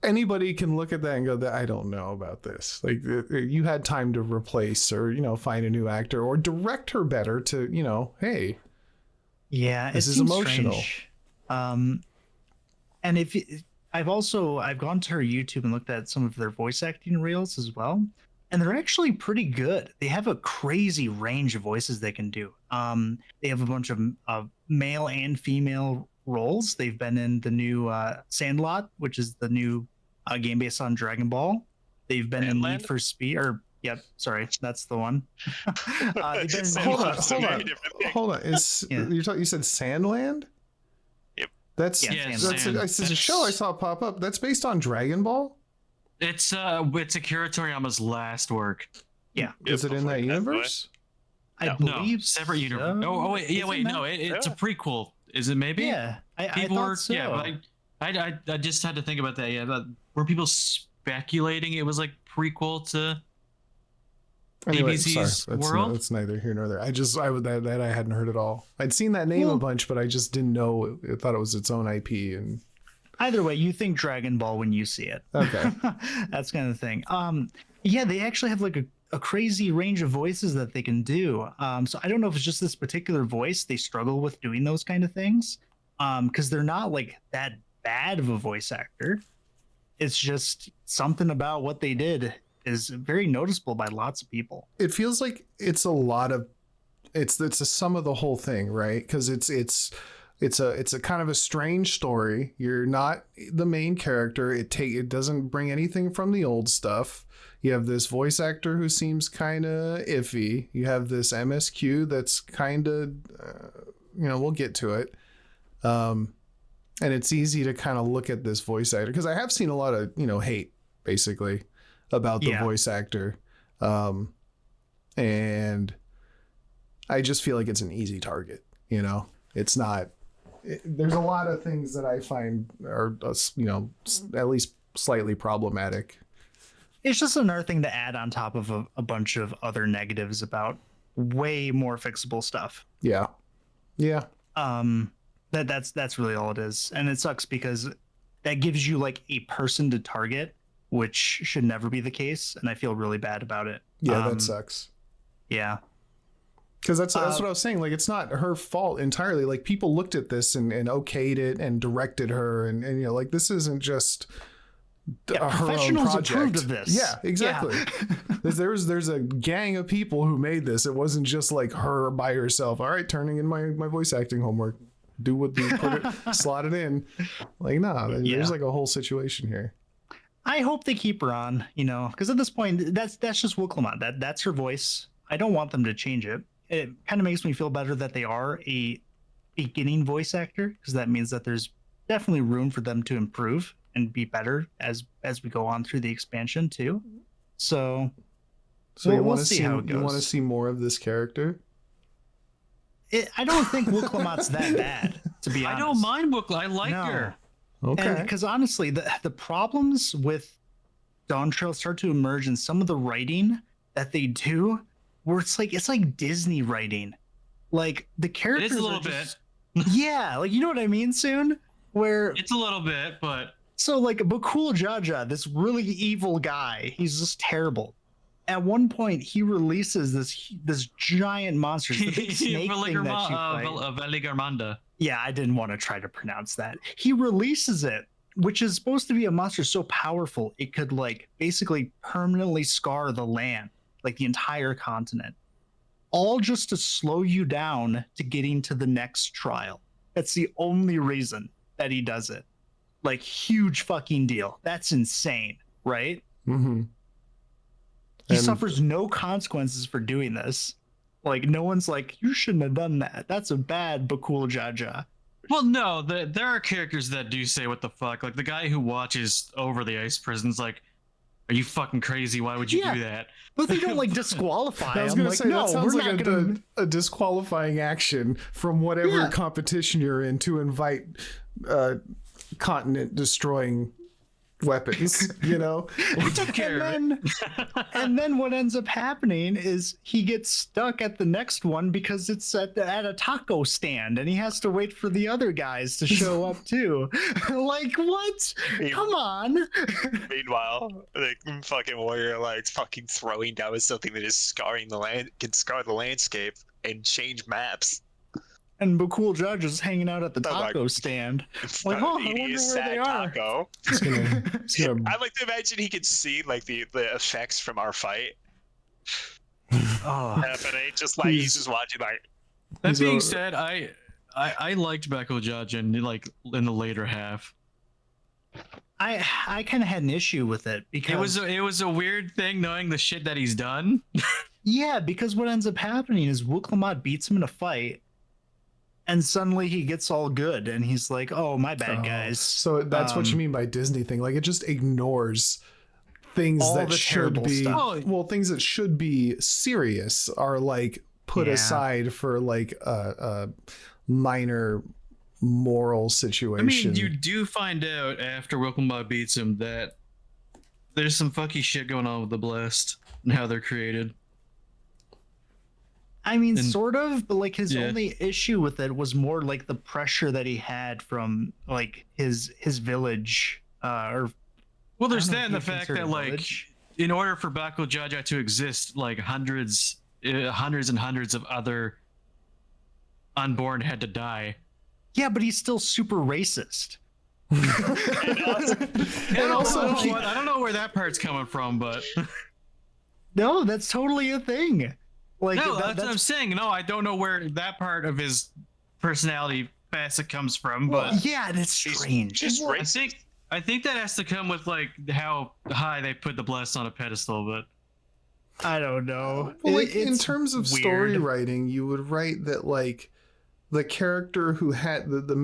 anybody can look at that and go, I don't know about this. Like you had time to replace or, you know, find a new actor or direct her better to, you know, hey, yeah, this is emotional. Strange. And I've gone to her YouTube and looked at some of their voice acting reels as well, and they're actually pretty good. They have a crazy range of voices they can do. They have a bunch of male and female roles. They've been in the new Sandlot, which is the new game based on Dragon Ball. They've been in Need for Speed, or yep, sorry, that's the one. They've been Hold on. You said Sandland? Yep. That's a show I saw pop up. That's based on Dragon Ball? It's Akira Toriyama's last work. Yeah. Is it in that universe? I believe separate universe. Oh wait, it's a prequel. Is it maybe? Yeah. I thought so. Yeah, but I just had to think about that. Yeah, were people speculating it was like prequel to ABC's World? That's neither here nor there. I hadn't heard at all. I'd seen that name a bunch, but I just didn't know. I thought it was its own IP. And either way, you think Dragon Ball when you see it. Okay. That's kind of the thing. Yeah, they actually have like a crazy range of voices that they can do. So I don't know if it's just this particular voice they struggle with doing those kind of things, because they're not like that bad of a voice actor. It's just something about what they did is very noticeable by lots of people. It feels like it's a sum of the whole thing, right? Because it's a kind of a strange story. You're not the main character. It doesn't bring anything from the old stuff. You have this voice actor who seems kind of iffy. You have this MSQ that's kind of, we'll get to it. And it's easy to kind of look at this voice actor, because I have seen a lot of, hate basically about the voice actor. And I just feel like it's an easy target. It's not, there's a lot of things that I find are, at least slightly problematic. It's just another thing to add on top of a bunch of other negatives about way more fixable stuff. Yeah. Yeah. That's really all it is. And it sucks because that gives you like a person to target, which should never be the case. And I feel really bad about it. Yeah, that sucks. Yeah. Because that's what I was saying. Like, it's not her fault entirely. Like, people looked at this and okayed it and directed her. And like, this isn't just her own project. Approved of this. Yeah, exactly. Yeah. There's a gang of people who made this. It wasn't just like her by herself. All right, turning in my voice acting homework. Do what you put it, slot it in. Like, there's like a whole situation here. I hope they keep her on, because at this point, that's just Wuklamot. That's her voice. I don't want them to change it. It kind of makes me feel better that they are a beginning voice actor, because that means that there's definitely room for them to improve and be better as we go on through the expansion too. So we'll see how it goes. You want to see more of this character? I don't think Wuklamot's that bad, to be honest. I don't mind Wuklamot. I like her. Okay. Because honestly, the problems with Dawntrail start to emerge in some of the writing that they do, where it's like Disney writing. Like, the characters it is a little bit. Yeah, like, you know what I mean, Tsun? Where it's a little bit, but so like Bakul Jaja, this really evil guy, he's just terrible. At one point, he releases this giant monster, the big snake thing that you fight. Yeah, I didn't want to try to pronounce that. He releases it, which is supposed to be a monster so powerful it could like basically permanently scar the land, like the entire continent. all just to slow you down to getting to the next trial. That's the only reason that he does it. Like, huge fucking deal. That's insane, right? Mm-hmm. He suffers no consequences for doing this. Like, no one's like, you shouldn't have done that. That's a bad Bakul Jaja. Well, no, there are characters that do say what the fuck. Like the guy who watches over the ice prison's like, are you fucking crazy? Why would you do that? But they don't like disqualify. I was going to like, say, no, that sounds we're like not gonna... a disqualifying action from whatever competition you're in to invite continent destroying weapons, you know? We took care of it. And then what ends up happening is he gets stuck at the next one because it's at a taco stand and he has to wait for the other guys to show up too. Like, what? Come on. Meanwhile, the fucking warrior like fucking throwing down something that is scarring the land, can scar the landscape and change maps. And Bakul Judge is hanging out at the taco stand. Like, oh, I wonder where they are. Taco. It's gonna... I like to imagine he could see like the effects from our fight happening. Just like he's just watching. Like, that being said, I liked Bakul Judge in the later half. I kind of had an issue with it because it was a weird thing knowing the shit that he's done. Yeah, because what ends up happening is Wuklamad beats him in a fight. And suddenly he gets all good and he's like, oh, my bad, guys. So that's what you mean by Disney thing. Like, it just ignores things that should be stuff. Well, things that should be serious are like put aside for like a minor moral situation. I mean, you do find out after Wilkenbach beats him that there's some fucky shit going on with the Blessed and how they're created. I mean, sort of, but like his only issue with it was more like the pressure that he had from like his village. Well, there's that and the fact that like in order for Bakul Jaja to exist, like hundreds and hundreds of other unborn had to die. Yeah, but he's still super racist. And also, I don't know where that part's coming from, but no, that's totally a thing. Like, no, that's what I'm saying. No, I don't know where that part of his personality facet comes from, but yeah, that's strange. I think that has to come with like how high they put the Blessed on a pedestal, but I don't know. Well, like in terms of weird story writing, you would write that like the character who had the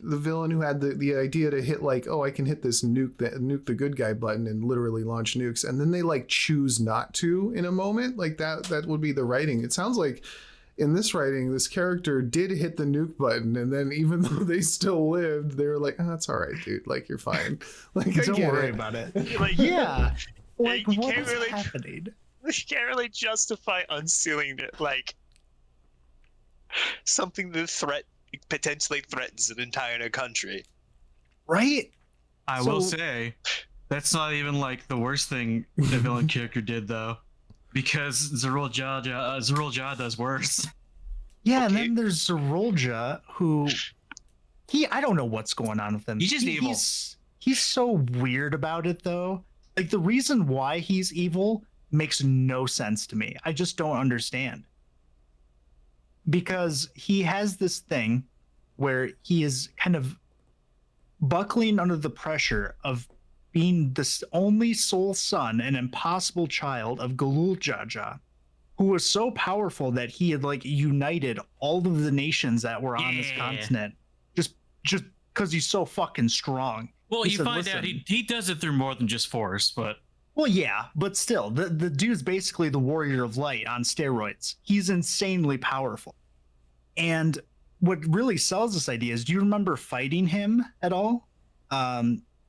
villain who had the idea to hit like, oh, I can hit this nuke the good guy button and literally launch nukes, and then they like choose not to in a moment, like that would be the writing. It sounds like in this writing, this character did hit the nuke button, and then even though they still lived, they were like, oh, that's all right, dude, like you're fine. Like, don't worry about it. Like, yeah, like you what can't is really, happening? You can't really justify unsealing it, like something that potentially threatens an entire country, right? I will say that's not even like the worst thing the villain character did, though, because Zerulja does worse. Yeah, and then there's Zerulja, who I don't know what's going on with him. He's just evil. He's so weird about it, though. Like, the reason why he's evil makes no sense to me. I just don't understand. Because he has this thing where he is kind of buckling under the pressure of being the only sole son and impossible child of Galul Jaja, who was so powerful that he had like united all of the nations that were on this continent just because he's so fucking strong. Well, you find out he does it through more than just force, but well, yeah, but still, the dude's basically the warrior of light on steroids. He's insanely powerful. And what really sells this idea is, do you remember fighting him at all?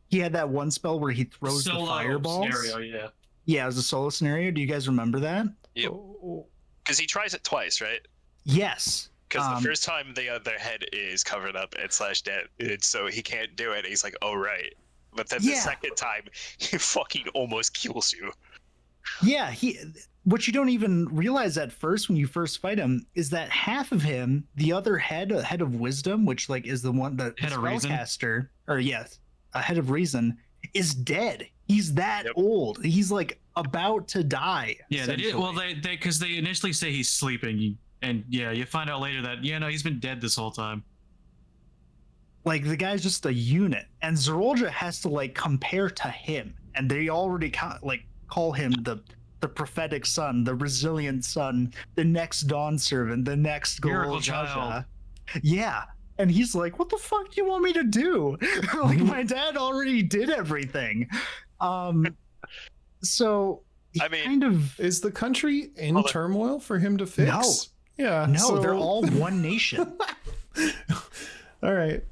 He had that one spell where he throws the fireballs. Scenario, yeah, it was a solo scenario. Do you guys remember that? Yep. Because he tries it twice, right? Yes. Because the first time their head is covered up and / dead, and so he can't do it. He's like, oh, right. But then the second time, he fucking almost kills you. Yeah, what you don't even realize at first when you first fight him is that half of him, the other head, a head of wisdom, which like is the one that the spellcaster, or yes, a head of reason, is dead. He's that old. He's like about to die. Yeah, they did. Well, they because they initially say he's sleeping, and yeah, you find out later that no, he's been dead this whole time. Like the guy's just a unit, and Zerolja has to like compare to him, and they already call him the prophetic son, the resilient son, the next dawn servant, the next miracle child. Yeah. And he's like, what the fuck do you want me to do? Like, my dad already did everything. So, I mean, kind of... Is the country in turmoil for him to fix? No. Yeah. No, so... they're all one nation. All right.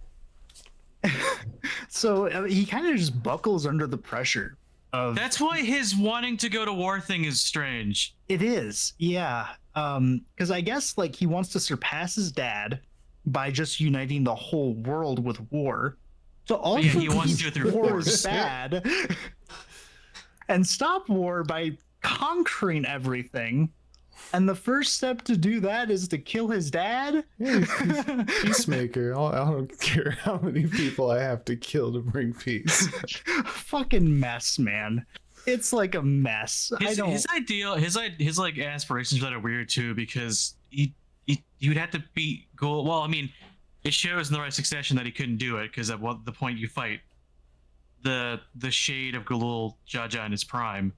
So, he kind of just buckles under the pressure. That's why his wanting to go to war thing is strange. It is, yeah. Because I guess, like, he wants to surpass his dad by just uniting the whole world with war. So all he wants to do it through war force. is bad. And stop war by conquering everything. And the first step to do that is to kill his dad. Yeah, peacemaker. I don't care how many people I have to kill to bring peace. Fucking mess, man. It's like a mess. His like aspirations that are weird too, because you'd have to beat Ghoul. Well, I mean, it shows in the right succession that he couldn't do it because at the point you fight the shade of Galul Jaja in his prime,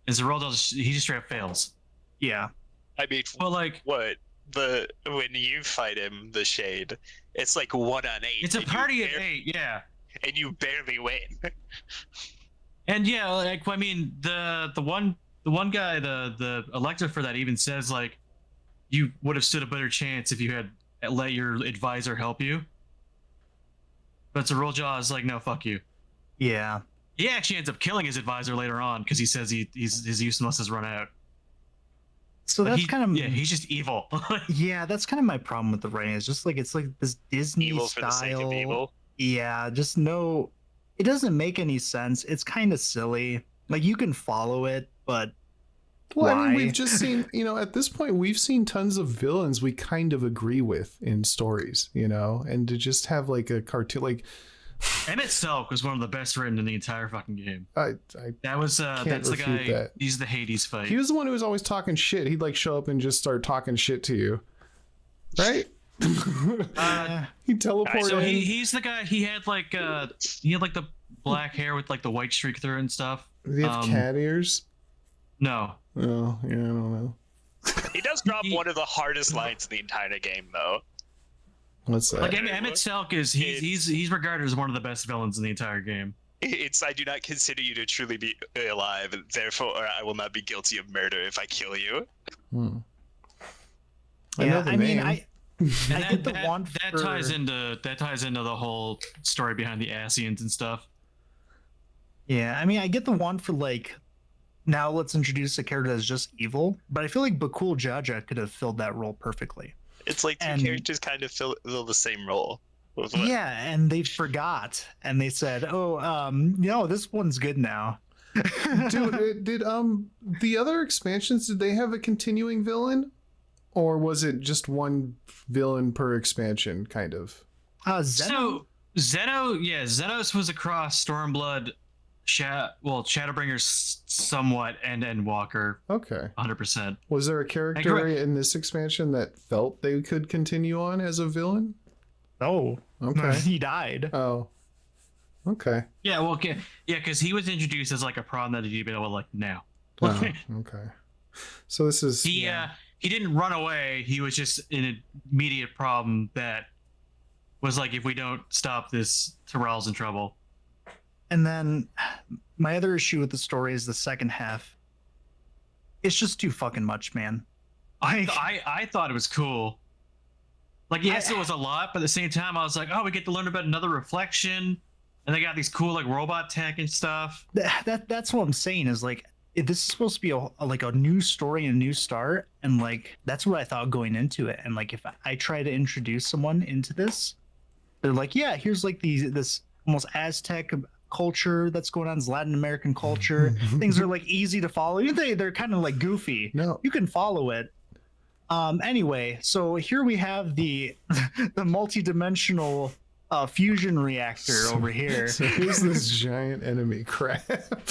and Zerolja he just straight up fails. Yeah. I mean, well, like when you fight him, the shade, it's like 1 on 8. It's a party of 8, yeah, and you barely win. And yeah, like I mean, the one guy, the elector for that even says like, you would have stood a better chance if you had let your advisor help you. But Zerolja is like, no, fuck you. Yeah. He actually ends up killing his advisor later on because he says his usefulness has run out. So that's kind of he's just evil. Yeah, that's kind of my problem with the writing. It's just like it's like this Disney evil style. For the sake of evil. Yeah, just no. It doesn't make any sense. It's kind of silly. Like you can follow it, but well, why? I mean, we've just seen, at this point, we've seen tons of villains we kind of agree with in stories, and to just have like a cartoon, like Emmett Selk was one of the best written in the entire fucking game. That's the guy. That. He's the Hades fight. He was the one who was always talking shit. He'd like show up and just start talking shit to you, right? He teleported. So he's the guy. He had like the black hair with like the white streak through it and stuff. Does he have cat ears? No. Oh, yeah, I don't know. He does drop one of the hardest lines in the entire game, though. What's that? Like Emmett Selk is he's regarded as one of the best villains in the entire game. It's I do not consider you to truly be alive, and therefore I will not be guilty of murder if I kill you. I know the name. I get the one that ties into the whole story behind the Asians and stuff. Yeah, I mean, I get the one for like, now let's introduce a character that's just evil, but I feel like Bakul Jaja could have filled that role perfectly. It's like two characters kind of fill the same role. Yeah, and they forgot, and they said, no, this one's good now. Dude, did the other expansions, did they have a continuing villain? Or was it just one villain per expansion, kind of? So Xenos was across Stormblood, Shadowbringers somewhat, and Endwalker. Okay. 100%. Was there a character in this expansion that felt they could continue on as a villain? Oh. Okay. He died. Oh. Okay. Yeah, well, because he was introduced as like a problem that he'd be able to like now. Oh, okay. So this is... He didn't run away. He was just an immediate problem that was like, if we don't stop this, Terrell's in trouble. And then my other issue with the story is the second half. It's just too fucking much, man. I thought it was cool. Like, yes, it was a lot, but at the same time, I was like, oh, we get to learn about another reflection, and they got these cool like robot tech and stuff. That's what I'm saying is like, this is supposed to be a new story and a new start, and like that's what I thought going into it. And like if I try to introduce someone into this, they're like, yeah, here's like this almost Aztec culture that's going on, this Latin American culture. Things are like easy to follow. They're kind of like goofy. No, you can follow it. Anyway, so here we have the multi-dimensional fusion reactor over here. So here's this giant enemy crab.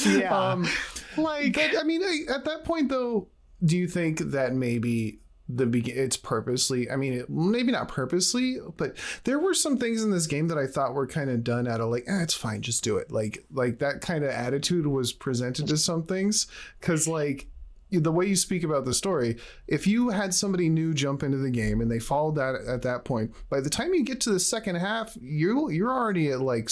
Yeah. I mean, at that point though, do you think that maybe it's purposely, I mean, maybe not purposely, but there were some things in this game that I thought were kind of done out of like, it's fine, just do it. Like that kind of attitude was presented to some things. Cause like the way you speak about the story, if you had somebody new jump into the game and they followed that at that point, by the time you get to the second half, you're already at like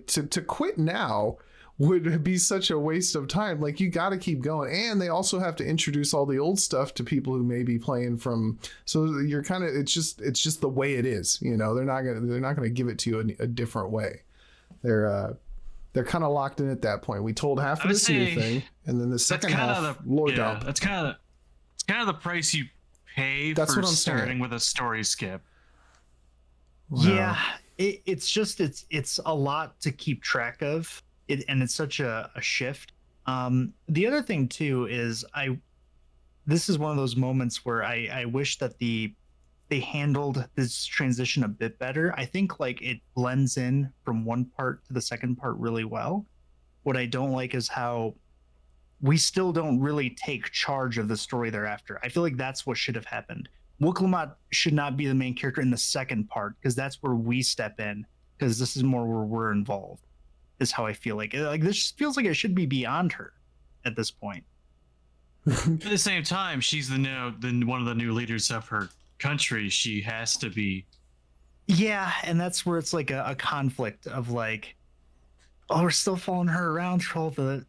to quit now would be such a waste of time. Like you got to keep going, and they also have to introduce all the old stuff to people who may be playing from. So you're kind of it's just the way it is. You know, they're not gonna give it to you a different way. They're kind of locked in at that point. We told half of this new thing, and then the second half, Lord out. It's kind of the price you pay for starting with a story skip. Wow. Yeah, it's a lot to keep track of. And it's such a shift. The other thing too is this is one of those moments where I wish that they handled this transition a bit better. I think like it blends in from one part to the second part really well. What I don't like is how we still don't really take charge of the story thereafter. I feel like that's what should have happened. Wooklamot should not be the main character in the second part, because that's where we step in, because this is more where we're involved. Is how I feel like this feels like it should be beyond her at this point. At the same time, she's one of the new leaders of her country. She has to be. Yeah, and that's where it's like a conflict of like, we're still following her around for all the,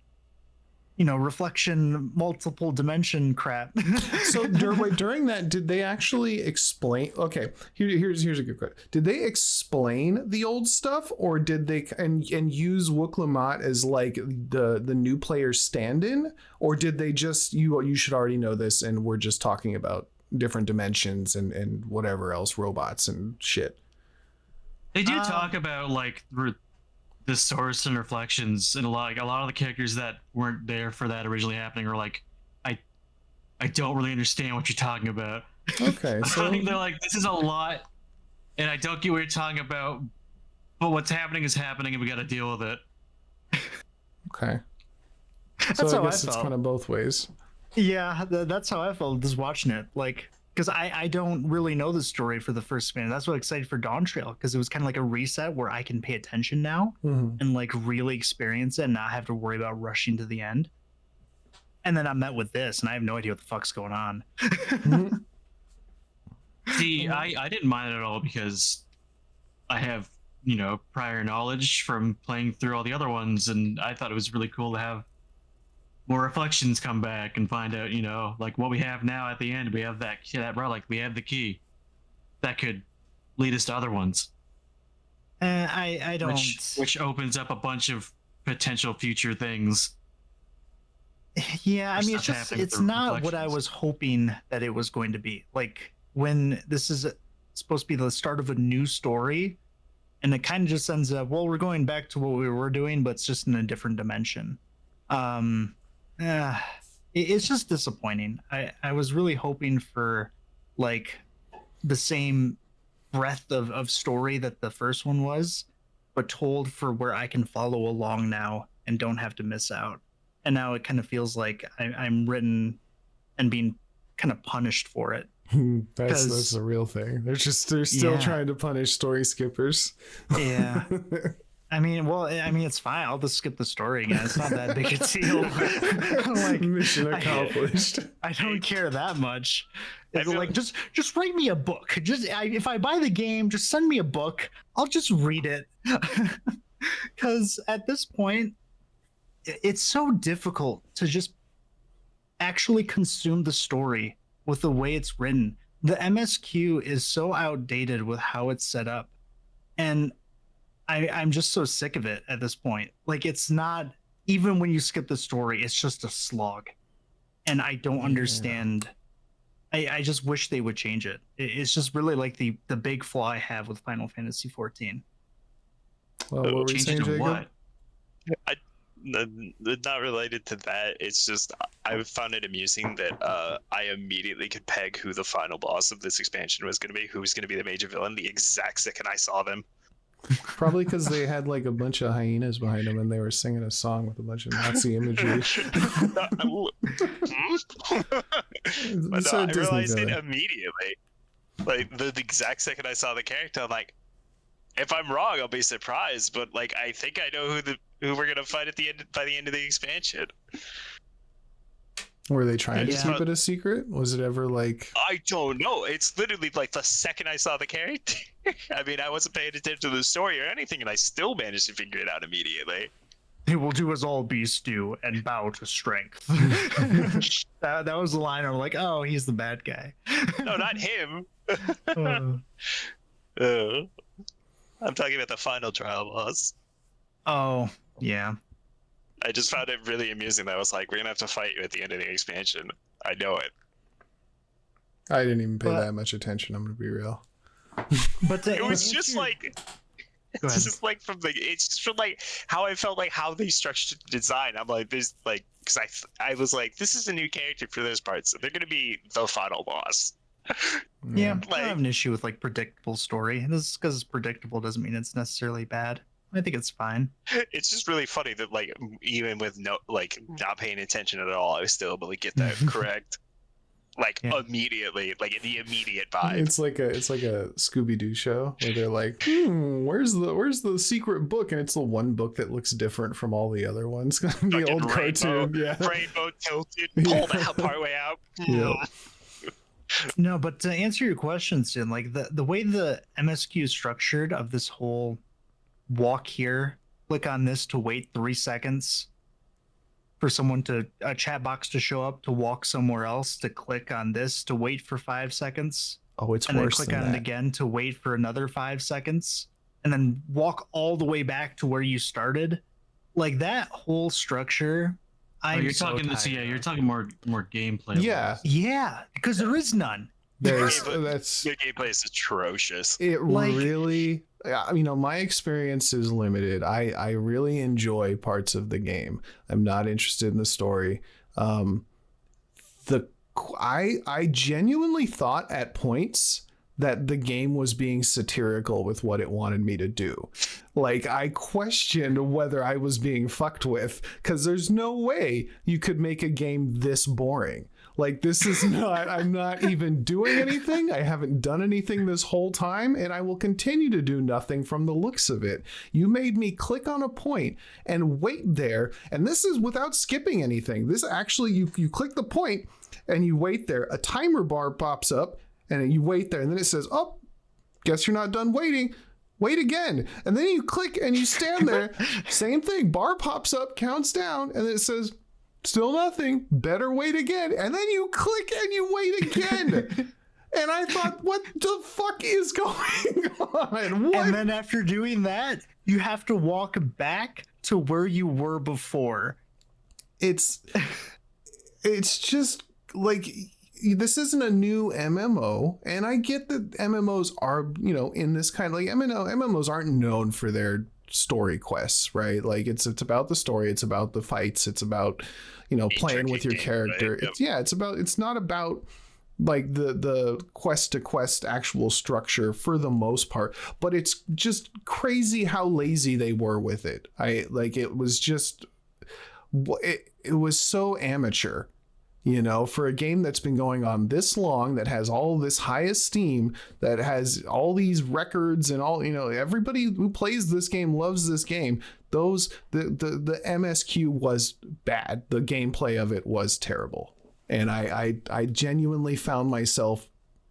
reflection, multiple dimension crap. So during that, did they actually explain? Okay, here's a good question. Did they explain the old stuff, or did they and use Wooklamot as like the new player's stand-in, or did they just you should already know this, and we're just talking about different dimensions and whatever else, robots and shit? They do talk about like the source and reflections, and a lot of the characters that weren't there for that originally happening are like, I don't really understand what you're talking about. Okay, so they're like, this is a lot, and I don't get what you're talking about, but what's happening is happening, and we got to deal with it. Okay, that's so how I guess it's kind of both ways. Yeah, that's how I felt just watching it. Like, because I don't really know the story for the first minute. That's what I'm excited for Dawntrail, because it was kind of like a reset where I can pay attention now and like really experience it and not have to worry about rushing to the end. And then I'm met with this, and I have no idea what the fuck's going on. See, I didn't mind it at all, because I have, prior knowledge from playing through all the other ones, and I thought it was really cool to have more reflections come back and find out, like what we have now at the end. We have that relic, we have the key that could lead us to other ones. I don't. Which opens up a bunch of potential future things. Yeah, I mean, it's not what I was hoping that it was going to be. Like, when this is supposed to be the start of a new story, and it kind of just ends up, well, we're going back to what we were doing, but it's just in a different dimension. It's just disappointing. I was really hoping for like the same breadth of story that the first one was, but told for where I can follow along now and don't have to miss out. And now it kind of feels like I'm written and being kind of punished for it. That's the real thing. They're still trying to punish story skippers. Yeah. I mean, it's fine. I'll just skip the story again. It's not that big a deal. Like, mission accomplished. I don't care that much. Like, just write me a book. If I buy the game, just send me a book. I'll just read it. Because at this point, it's so difficult to just actually consume the story with the way it's written. The MSQ is so outdated with how it's set up, and I'm just so sick of it at this point. Like, it's not, even when you skip the story, it's just a slog, and I don't understand. I just wish they would change it. It's just really like the big flaw I have with Final Fantasy XIV. Well, what were you saying, Jacob? What? Not related to that. It's just I found it amusing that I immediately could peg who the final boss of this expansion was going to be, who was going to be the major villain, the exact second I saw them. Probably because they had like a bunch of hyenas behind them and they were singing a song with a bunch of Nazi imagery. But no, I realized it immediately. Like the exact second I saw the character, I'm like, if I'm wrong, I'll be surprised. But like, I think I know who we're gonna fight at the end by the end of the expansion. Were they trying to keep it a secret? Was it ever like... I don't know. It's literally like the second I saw the character. I mean, I wasn't paying attention to the story or anything, and I still managed to figure it out immediately. He will do as all beasts do and bow to strength. that was the line. I'm like, oh, he's the bad guy. No, not him. I'm talking about the final trial boss. Oh, yeah. I just found it really amusing that I was like, we're gonna have to fight you at the end of the expansion. I know it. I didn't even pay that much attention, I'm gonna be real. But it was just like it's just like it's just from like how I felt, like how they structured the design. I'm like, there's like, because I was like, this is a new character for this part, so they're gonna be the final boss. Yeah, I don't have an issue with like predictable story. This is because it's predictable doesn't mean it's necessarily bad. I think it's fine. It's just really funny that like even with not paying attention at all, I was still able to get that correct. Like immediately, like the immediate vibe. It's like a Scooby-Doo show where they're like, where's the secret book? And it's the one book that looks different from all the other ones. The old cartoon, rainbow tilted, pulled out partway out. Yeah. No, but to answer your question, Tsun, like the way the MSQ is structured of this whole walk here, click on this to wait 3 seconds for someone to a chat box to show up, to walk somewhere else, to click on this to wait for 5 seconds. Oh, it's and worse then click than on that. it again to wait for another 5 seconds, and then walk all the way back to where you started. Like that whole structure. You're talking more gameplay. Yeah, yeah, because there is none. The gameplay is atrocious. It really, my experience is limited. I really enjoy parts of the game. I'm not interested in the story. I genuinely thought at points that the game was being satirical with what it wanted me to do. Like, I questioned whether I was being fucked with, because there's no way you could make a game this boring. Like, this is not, I'm not even doing anything. I haven't done anything this whole time, and I will continue to do nothing from the looks of it. You made me click on a point and wait there, and this is without skipping anything. This actually, you click the point and you wait there. A timer bar pops up, and you wait there, and then it says, oh, guess you're not done waiting. Wait again. And then you click and you stand there. Same thing. Bar pops up, counts down, and then it says, still nothing. Better wait again. And then you click and you wait again. And I thought, what the fuck is going on? What? And then after doing that, you have to walk back to where you were before. It's just like, this isn't a new MMO, and I get that MMOs are, in this kind of like MMOs aren't known for their story quests, right? Like it's about the story, it's about the fights, it's about playing with your character. Right? It's not about like the quest to quest actual structure for the most part, but it's just crazy how lazy they were with it. It was so amateur. For a game that's been going on this long, that has all this high esteem, that has all these records and all, everybody who plays this game loves this game. The MSQ was bad. The gameplay of it was terrible. And I genuinely found myself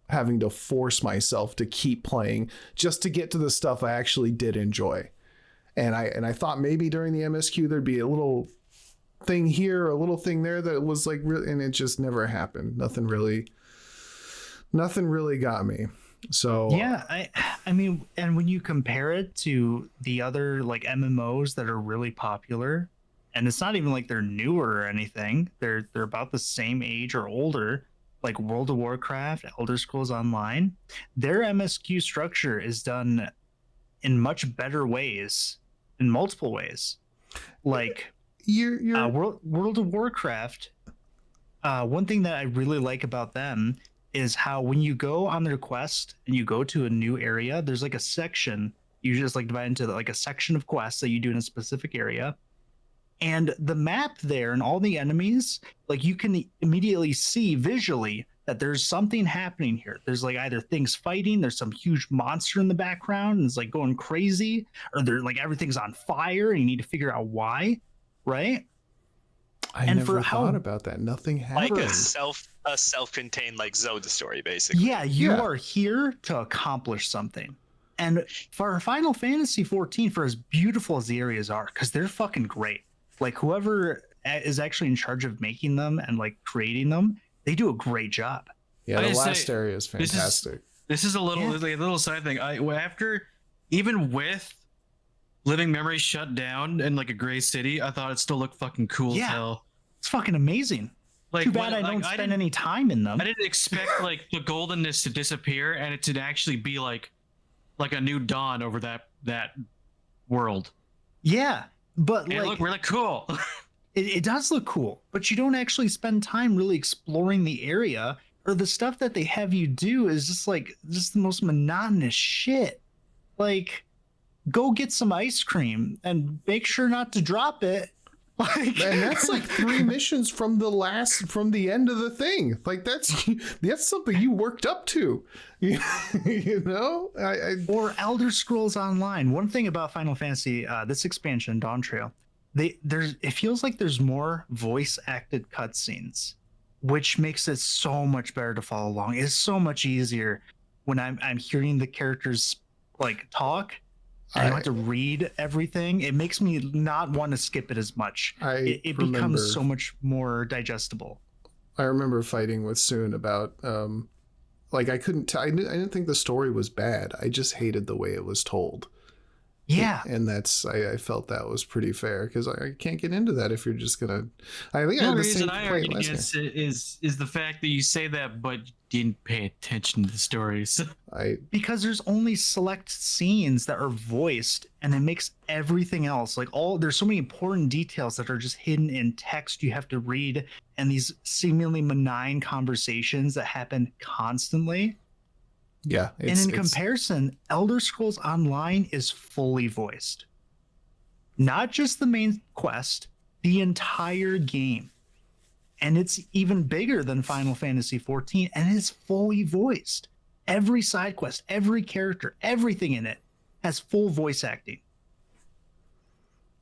having to force myself to keep playing just to get to the stuff I actually did enjoy. And I thought maybe during the MSQ there'd be a little thing here, a little thing there that was like really, and it just never happened. Nothing really got me. So yeah, I mean, and when you compare it to the other like MMOs that are really popular, and it's not even like they're newer or anything, they're about the same age or older, like World of Warcraft, Elder Scrolls Online, their MSQ structure is done in much better ways, in multiple ways. Like World of Warcraft, one thing that I really like about them is how when you go on their quest and you go to a new area, there's like a section You just like divide into like a section of quests that you do in a specific area. And the map there and all the enemies, like you can immediately see visually that there's something happening here. There's like either things fighting, there's some huge monster in the background and it's like going crazy, or they're like everything's on fire and you need to figure out why, right? I never thought about that. Nothing happened. Like a self-contained like Zelda story, basically. Yeah, you are here to accomplish something. And for Final Fantasy 14, for as beautiful as the areas are, because they're fucking great. Like whoever is actually in charge of making them and like creating them, they do a great job. Yeah, the last area is fantastic. This is a little side thing. After even with living memory shut down in like a gray city, I thought it still looked fucking cool as hell. It's fucking amazing. Like, too bad I don't spend any time in them. I didn't expect like the goldenness to disappear and it to actually be like a new dawn over that world. Yeah, but it looked really cool. It does look cool, but you don't actually spend time really exploring the area, or the stuff that they have you do is just the most monotonous shit. Like, go get some ice cream and make sure not to drop it. Like, and that's like 3 missions from the end of the thing. Like that's something you worked up to, you know. Or Elder Scrolls Online. One thing about Final Fantasy, this expansion, Dawntrail, it feels like there's more voice acted cutscenes, which makes it so much better to follow along. It's so much easier when I'm hearing the characters like talk. I don't have to read everything. It makes me not want to skip it as much. It becomes so much more digestible. I remember fighting with Tsun about like I didn't think the story was bad. I just hated the way it was told. Yeah. And I felt that was pretty fair because I can't get into that if you're just gonna. I think the reason I argue against it is the fact that you say that, but you didn't pay attention to the stories. Because there's only select scenes that are voiced, and it makes everything else there's so many important details that are just hidden in text you have to read, and these seemingly benign conversations that happen constantly. Yeah. And in comparison, Elder Scrolls Online is fully voiced. Not just the main quest, the entire game. And it's even bigger than Final Fantasy 14, and it's fully voiced. Every side quest, every character, everything in it has full voice acting.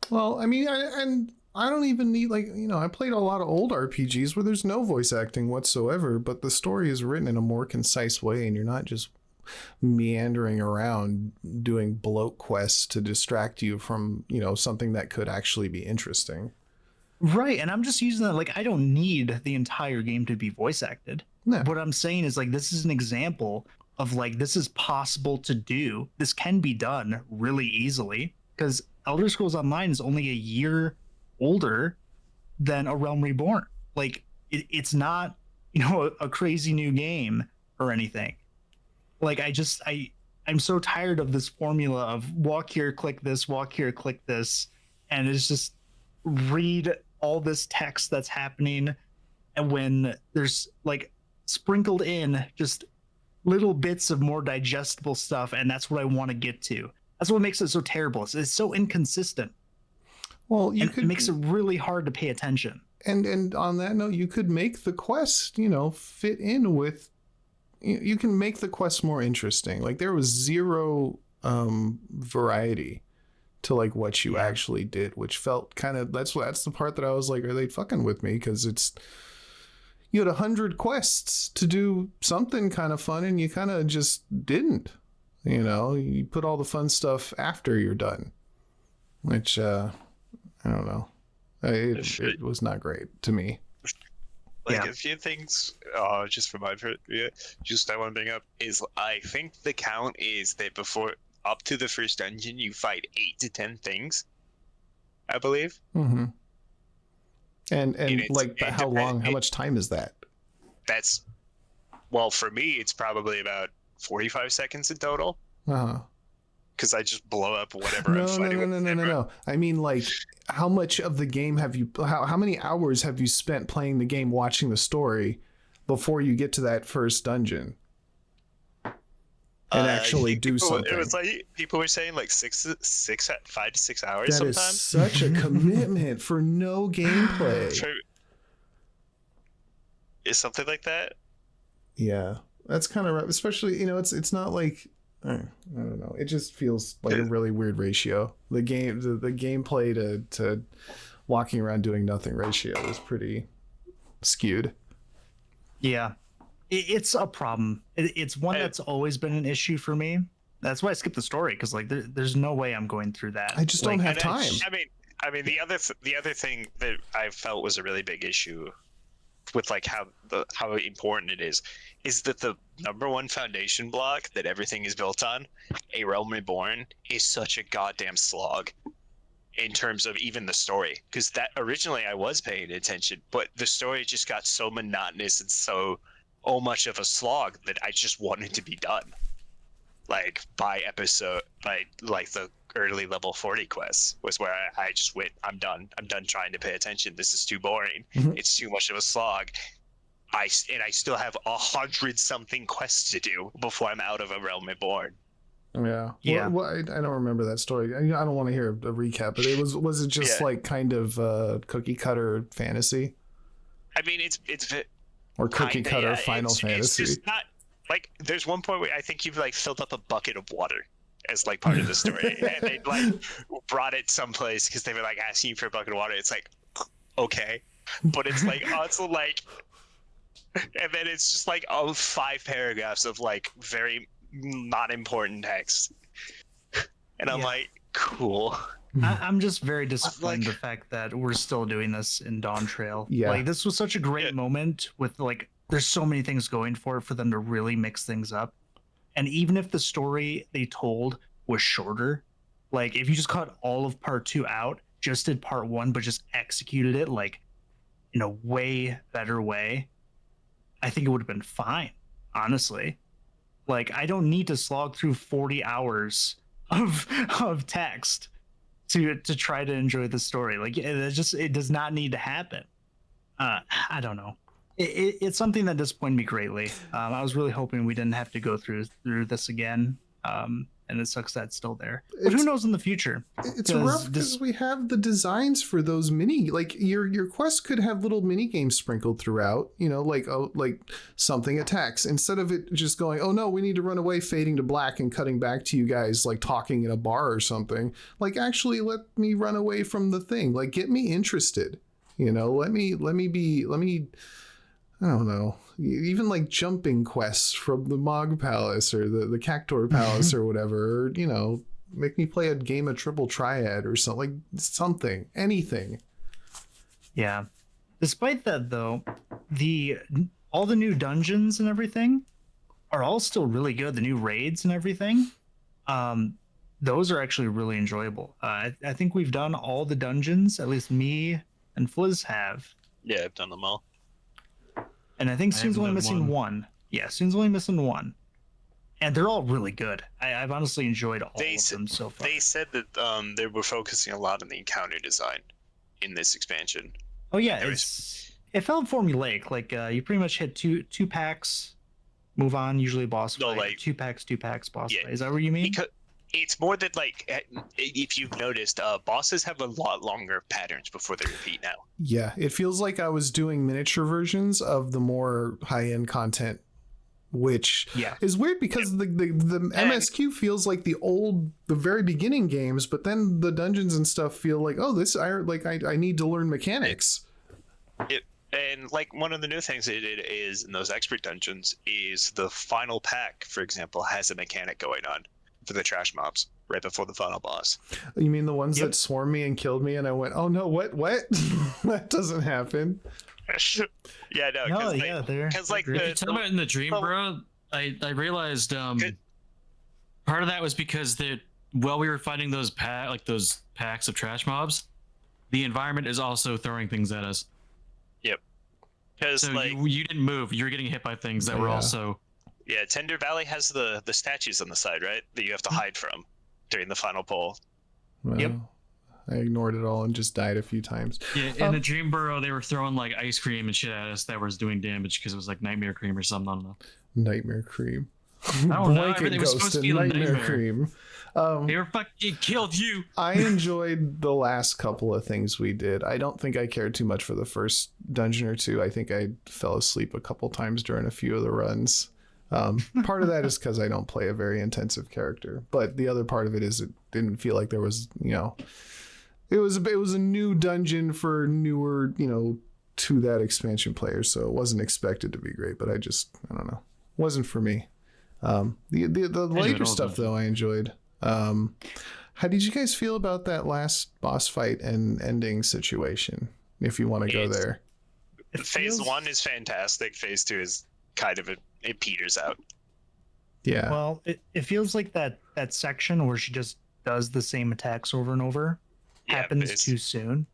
Well, I mean, I don't even need I played a lot of old RPGs where there's no voice acting whatsoever, but the story is written in a more concise way and you're not just meandering around doing bloat quests to distract you from, something that could actually be interesting. Right. And I'm just using that. I don't need the entire game to be voice acted. No. What I'm saying is this is an example of this is possible to do. This can be done really easily because Elder Scrolls Online is only a year older than A Realm Reborn. It's not, a crazy new game or anything. I'm so tired of this formula of walk here, click this, and it's just read all this text that's happening, and when there's sprinkled in just little bits of more digestible stuff, and that's what I want to get to. That's what makes it so terrible. It's so inconsistent. Well, it makes it really hard to pay attention. And on that note, you could make the quest, fit in with. You can make the quest more interesting. There was zero variety to what you actually did, which felt kind of that's the part that I was like, are they fucking with me? Because you had 100 quests to do something kind of fun, and you kind of just didn't. You put all the fun stuff after you're done, which I don't know. It was not great to me. A few things, just from my just I want to bring up is I think the count is that before up to the first dungeon you fight 8 to 10 things, I believe. Mm-hmm. And how long? How much time is that? That's for me, it's probably about 45 seconds in total. Because I just blow up whatever I'm fighting. No. I mean, how much of the game have you? How many hours have you spent playing the game, watching the story, before you get to that first dungeon? and actually do something. It was like people were saying like 5 to 6 hours. That sometimes. Is such a commitment for no gameplay. Is something like that? Yeah, that's kind of right. Especially, it's not like I don't know. It just feels like a really weird ratio. The gameplay to walking around doing nothing ratio is pretty skewed. Yeah. It's a problem. It's one that's always been an issue for me. That's why I skipped the story, because like there's no way I'm going through that. I just don't have time. I mean the other thing that I felt was a really big issue with like how important it is that the number one foundation block that everything is built on, A Realm Reborn, is such a goddamn slog in terms of even the story. Because that originally I was paying attention, but the story just got so monotonous and so much of a slog that I just wanted to be done. Like by episode, like the early level 40 quests was where I just went, I'm done trying to pay attention. This is too boring. Mm-hmm. It's too much of a slog. I still have 100-something quests to do before I'm out of A Realm Reborn. Yeah. Well, I don't remember that story. I don't want to hear a recap, but was it just like kind of cookie cutter fantasy? I mean, it's or cookie cutter Final Fantasy. It's just not like there's one point where I think you've like filled up a bucket of water as like part of the story, and they like brought it someplace because they were like asking you for a bucket of water. It's like okay, but it's like also like, and then it's just like 5 paragraphs of like very not important text, and I'm like, cool. I'm just very disappointed the fact that we're still doing this in Dawntrail. Yeah. Like this was such a great moment with like there's so many things going for it for them to really mix things up. And even if the story they told was shorter, like if you just cut all of part 2 out, just did part 1 but just executed it like in a way better way, I think it would have been fine, honestly. Like I don't need to slog through 40 hours of text to try to enjoy the story. Like it does not need to happen. I don't know. It's something that disappointed me greatly. I was really hoping we didn't have to go through this again. And it sucks that it's still there. But who knows in the future? It's rough because we have the designs for those like your quest could have little mini games sprinkled throughout, like something attacks, instead of it just going, oh no, we need to run away, fading to black and cutting back to you guys like talking in a bar or something. Like actually let me run away from the thing. Like get me interested. Let me I don't know, even like jumping quests from the Mog Palace or the Cactor Palace or whatever, or, make me play a game of Triple Triad or something, anything. Yeah. Despite that though, all the new dungeons and everything are all still really good. The new raids and everything, those are actually really enjoyable. I think we've done all the dungeons, at least me and Fliz have. Yeah, I've done them all. And I think Tsun's only missing one. Yeah, Tsun's only missing one. And they're all really good. I've honestly enjoyed all of them so far. They said that they were focusing a lot on the encounter design in this expansion. Oh yeah, it felt formulaic. Like you pretty much hit two packs, move on, usually boss fight. Like 2 packs, boss fight. Is that what you mean? Because it's more that like if you've noticed, bosses have a lot longer patterns before they repeat now. Yeah, it feels like I was doing miniature versions of the more high-end content, which is weird because the MSQ feels like the very beginning games, but then the dungeons and stuff feel like, oh, I need to learn mechanics. And like one of the new things they did is in those expert dungeons is the final pack, for example, has a mechanic going on for the trash mobs right before the final boss. You mean the ones that swarmed me and killed me and I went, oh no, what? That doesn't happen. Yeah, no, because like you're talking about in the dream, bro. I realized part of that was because while we were fighting those packs of trash mobs, the environment is also throwing things at us. Yep. Because so you didn't move. You were getting hit by things that were also. Yeah, Tender Valley has the statues on the side, right? That you have to hide from during the final pull. Well, yep. I ignored it all and just died a few times. Yeah, in the Dream Burrow, they were throwing like ice cream and shit at us that was doing damage because it was like Nightmare Cream or something. I don't know. Nightmare Cream. I don't know. Blanket Everything was ghost supposed to and be a nightmare nightmare. cream. They were fucking killed you. I enjoyed the last couple of things we did. I don't think I cared too much for the first dungeon or two. I think I fell asleep a couple times during a few of the runs. Part of that is because I don't play a very intensive character, but the other part of it is it didn't feel like there was, it was a new dungeon for newer, to that expansion players, so it wasn't expected to be great. But I don't know, wasn't for me. The later stuff though I enjoyed. How did you guys feel about that last boss fight and ending situation? If you want to go there, Phase 1 is fantastic. Phase 2 is kind of it peters out. Yeah. Well, it feels like that section where she just does the same attacks over and over happens too soon.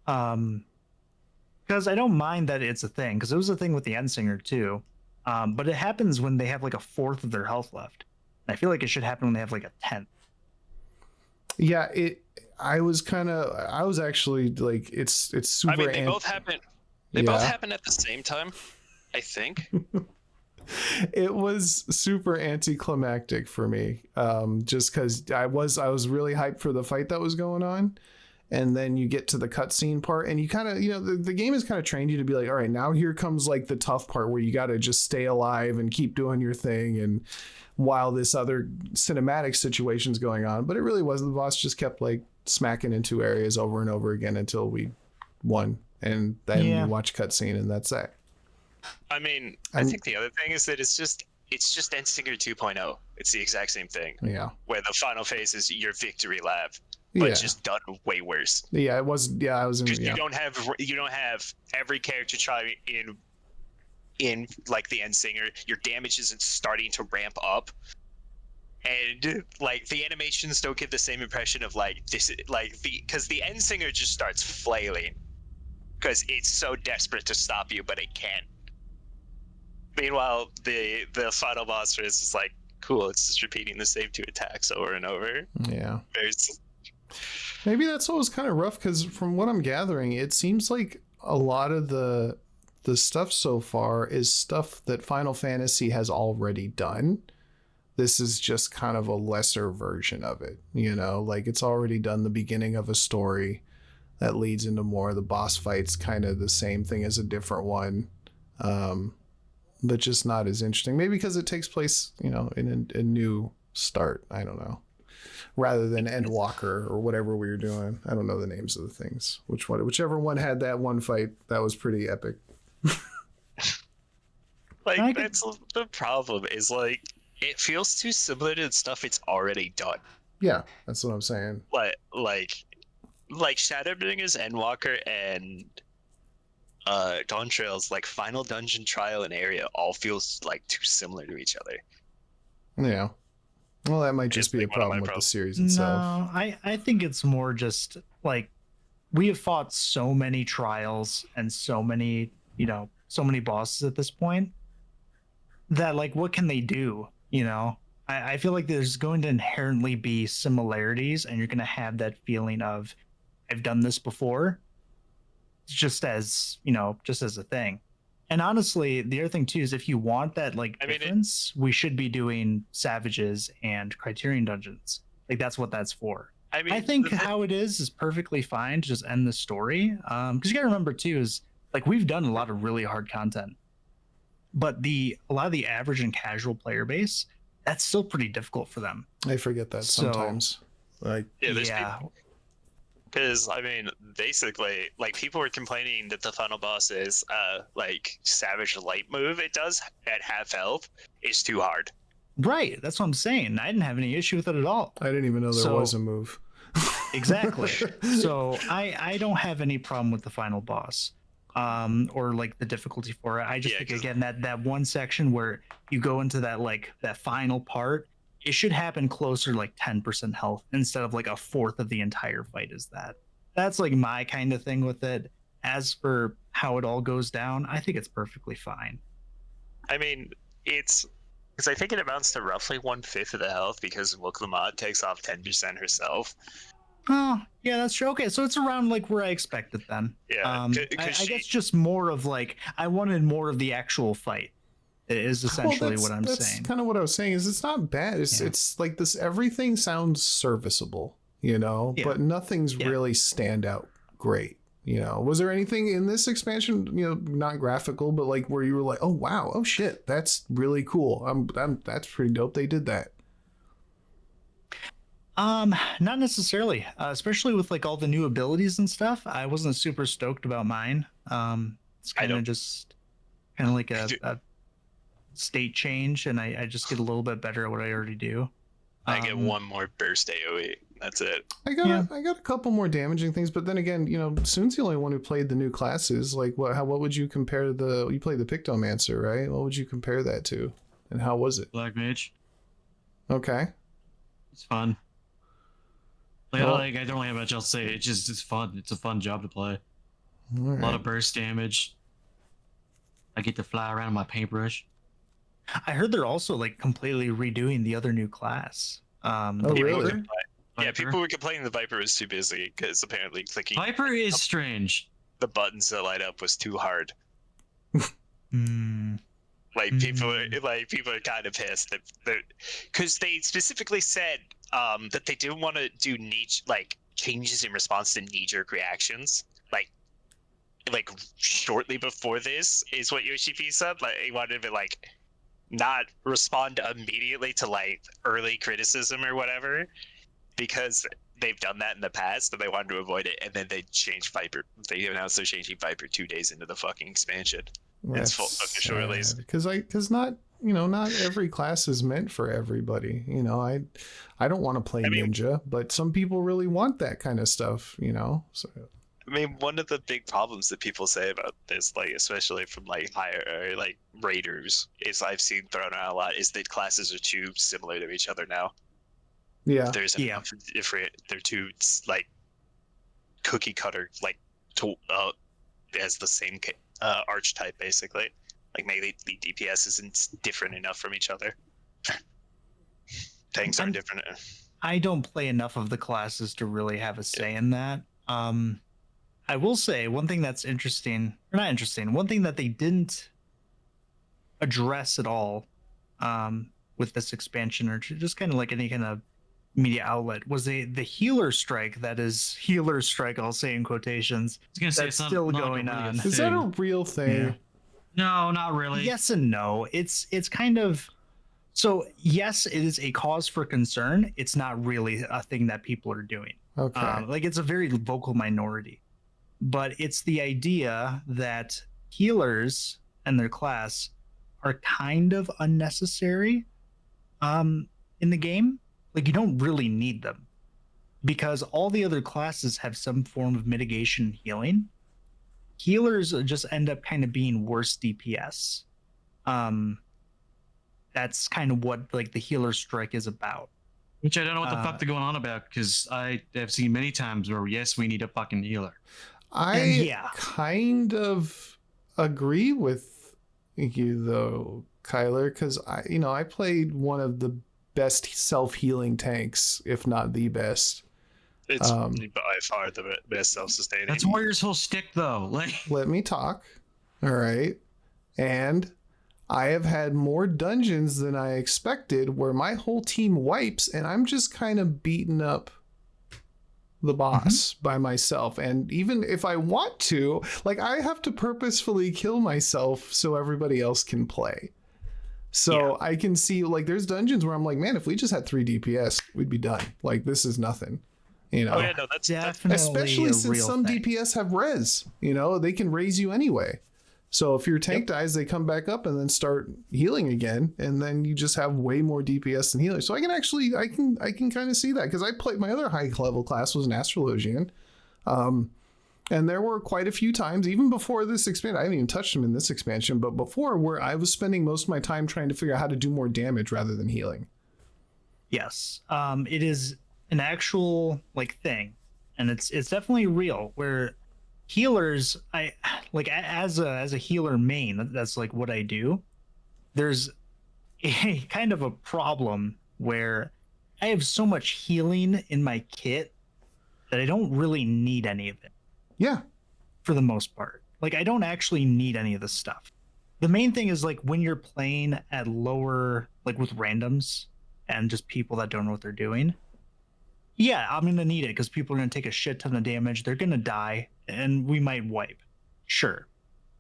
Because I don't mind that it's a thing, because it was a thing with the Endsinger too. But it happens when they have like a fourth of their health left. And I feel like it should happen when they have like a 10th. Yeah, I was actually like, it's super. I mean, they both happen. They both happen at the same time, I think. It was super anticlimactic for me, just because I was really hyped for the fight that was going on, and then you get to the cutscene part, and you kind of, the game has kind of trained you to be like, all right, now here comes like the tough part where you got to just stay alive and keep doing your thing, and while this other cinematic situation's going on. But it really wasn't. The boss just kept like smacking into areas over and over again until we won, and then you watch cutscene, and that's that. I mean, I think the other thing is that it's just Endsinger 2.0. It's the exact same thing. Yeah. Where the final phase is your victory lap, but just done way worse. Yeah, it was. Yeah, I was. Because you don't have every character try in like the Endsinger. Your damage isn't starting to ramp up, and like the animations don't give the same impression of like this. Like because the Endsinger just starts flailing because it's so desperate to stop you, but it can't. Meanwhile, the final boss is just like, cool, it's just repeating the same two attacks over and over. Yeah. Maybe that's what was kind of rough, because from what I'm gathering, it seems like a lot of the stuff so far is stuff that Final Fantasy has already done. This is just kind of a lesser version of it, like it's already done the beginning of a story that leads into more. The boss fight's kind of the same thing as a different one. But just not as interesting. Maybe because it takes place, in a new start. I don't know. Rather than Endwalker or whatever we were doing. I don't know the names of the things. Whichever one had that one fight, that was pretty epic. That's the problem. Is like it feels too similar to the stuff it's already done. Yeah, that's what I'm saying. Like Shadowbringers, Endwalker, and Dawntrail's like final dungeon trial and area all feels like too similar to each other. Yeah. Well, that might just be a problem with the series itself. No, I think it's more just like we have fought so many trials and so many bosses at this point that like what can they do? I feel like there's going to inherently be similarities, and you're going to have that feeling of I've done this before. Just as a thing. And honestly, the other thing too is if you want that difference, we should be doing Savages and Criterion dungeons. Like that's what that's for. I think how it is perfectly fine to just end the story. Because you gotta remember too is like we've done a lot of really hard content, but a lot of the average and casual player base, that's still pretty difficult for them. I forget that sometimes. Because basically, like people were complaining that the final boss is like Savage Light move it does at half health is too hard. Right, that's what I'm saying. I didn't have any issue with it at all. I didn't even know there was a move. Exactly. So I don't have any problem with the final boss, or like the difficulty for it. I just think again that one section where you go into that final part. It should happen closer to like 10% health instead of like a fourth of the entire fight is that. That's like my kind of thing with it. As for how it all goes down, I think it's perfectly fine. I mean, it's because I think it amounts to roughly 1/5 of the health because Wuklamad takes off 10% herself. Oh, yeah, that's true. Okay, so it's around like where I expected then. Yeah, I guess just more of like I wanted more of the actual fight. Is essentially what I'm saying. That's kind of what I was saying. Is it's not bad. It's like this. Everything sounds serviceable, but nothing's really stand out great. Was there anything in this expansion, not graphical, but like where you were like, oh wow, oh shit, that's really cool. That's pretty dope. They did that. Not necessarily, especially with like all the new abilities and stuff. I wasn't super stoked about mine. It's kind of like a state change, and I just get a little bit better at what I already do. I get one more burst AoE. That's it. I got a couple more damaging things, but then again, Tsun's the only one who played the new classes. Like, what would you compare you played the Pictomancer, right? What would you compare that to, and how was it? Black Mage. Okay. It's fun. I don't really have much else to say. It's fun. It's a fun job to play. Right. A lot of burst damage. I get to fly around with my paintbrush. I heard they're also like completely redoing the other new class. Really? Yeah, people were complaining the Viper was too busy because apparently clicking Viper is strange. The buttons that light up was too hard. People are kind of pissed because they specifically said that they didn't want to do changes in response to knee-jerk reactions. Like shortly before this is what Yoshi P said. Like he wanted to not respond immediately to early criticism or whatever, because they've done that in the past and they wanted to avoid it. And then they changed Viper. They announced they're changing Viper 2 days into the fucking expansion. It's full official release. Because not every class is meant for everybody. I don't want to play ninja, but some people really want that kind of stuff. So. I mean, one of the big problems that people say about this, especially from higher raiders, is I've seen thrown out a lot, is that classes are too similar to each other now. Yeah. There's enough different. They're too cookie cutter, as the same archetype basically. Maybe the DPS isn't different enough from each other. Things are different. I don't play enough of the classes to really have a say in that. I will say one thing that's one thing that they didn't address at all with this expansion, or just kind of like any kind of media outlet, was the healer strike. That is healer strike, I'll say in quotations. I was gonna say that's still going on. Is that a real thing? Yeah. No, not really. Yes and no. It's kind of, so yes, it is a cause for concern. It's not really a thing that people are doing. Okay. It's a very vocal minority. But it's the idea that healers and their class are kind of unnecessary in the game. You don't really need them, because all the other classes have some form of mitigation and healing. Healers just end up kind of being worse DPS. That's kind of what the healer strike is about. Which I don't know what the fuck they're going on about, because I have seen many times where, yes, we need a fucking healer. I kind of agree with you though, Kyler, because I played one of the best self-healing tanks, if not the best. It's by far the best self-sustaining. That's Warrior's whole stick, though. Let me talk. All right. And I have had more dungeons than I expected where my whole team wipes and I'm just kind of beating up the boss by myself. And even if I want to, I have to purposefully kill myself so everybody else can play. So I can see there's dungeons where I'm like, man, if we just had 3 DPS, we'd be done. This is nothing. Oh yeah, no, that's definitely especially since some thing. DPS have res. They can raise you anyway. So if your tank dies, they come back up and then start healing again, and then you just have way more DPS than healers. So I can kind of see that, because I played my other high level class was an Astrologian, and there were quite a few times, even before this expansion, I haven't even touched them in this expansion, but before, where I was spending most of my time trying to figure out how to do more damage rather than healing. Yes, it is an actual thing, and it's definitely real, where healers, I as a healer main, that's what I do. There's a kind of a problem where I have so much healing in my kit that I don't really need any of it. Yeah, for the most part. I don't actually need any of this stuff. the main thing is like when you're playing at lower, like with randoms and just people that don't know what they're doing. Yeah, I'm going to need it because people are going to take a shit ton of damage. They're going to die and we might wipe. Sure.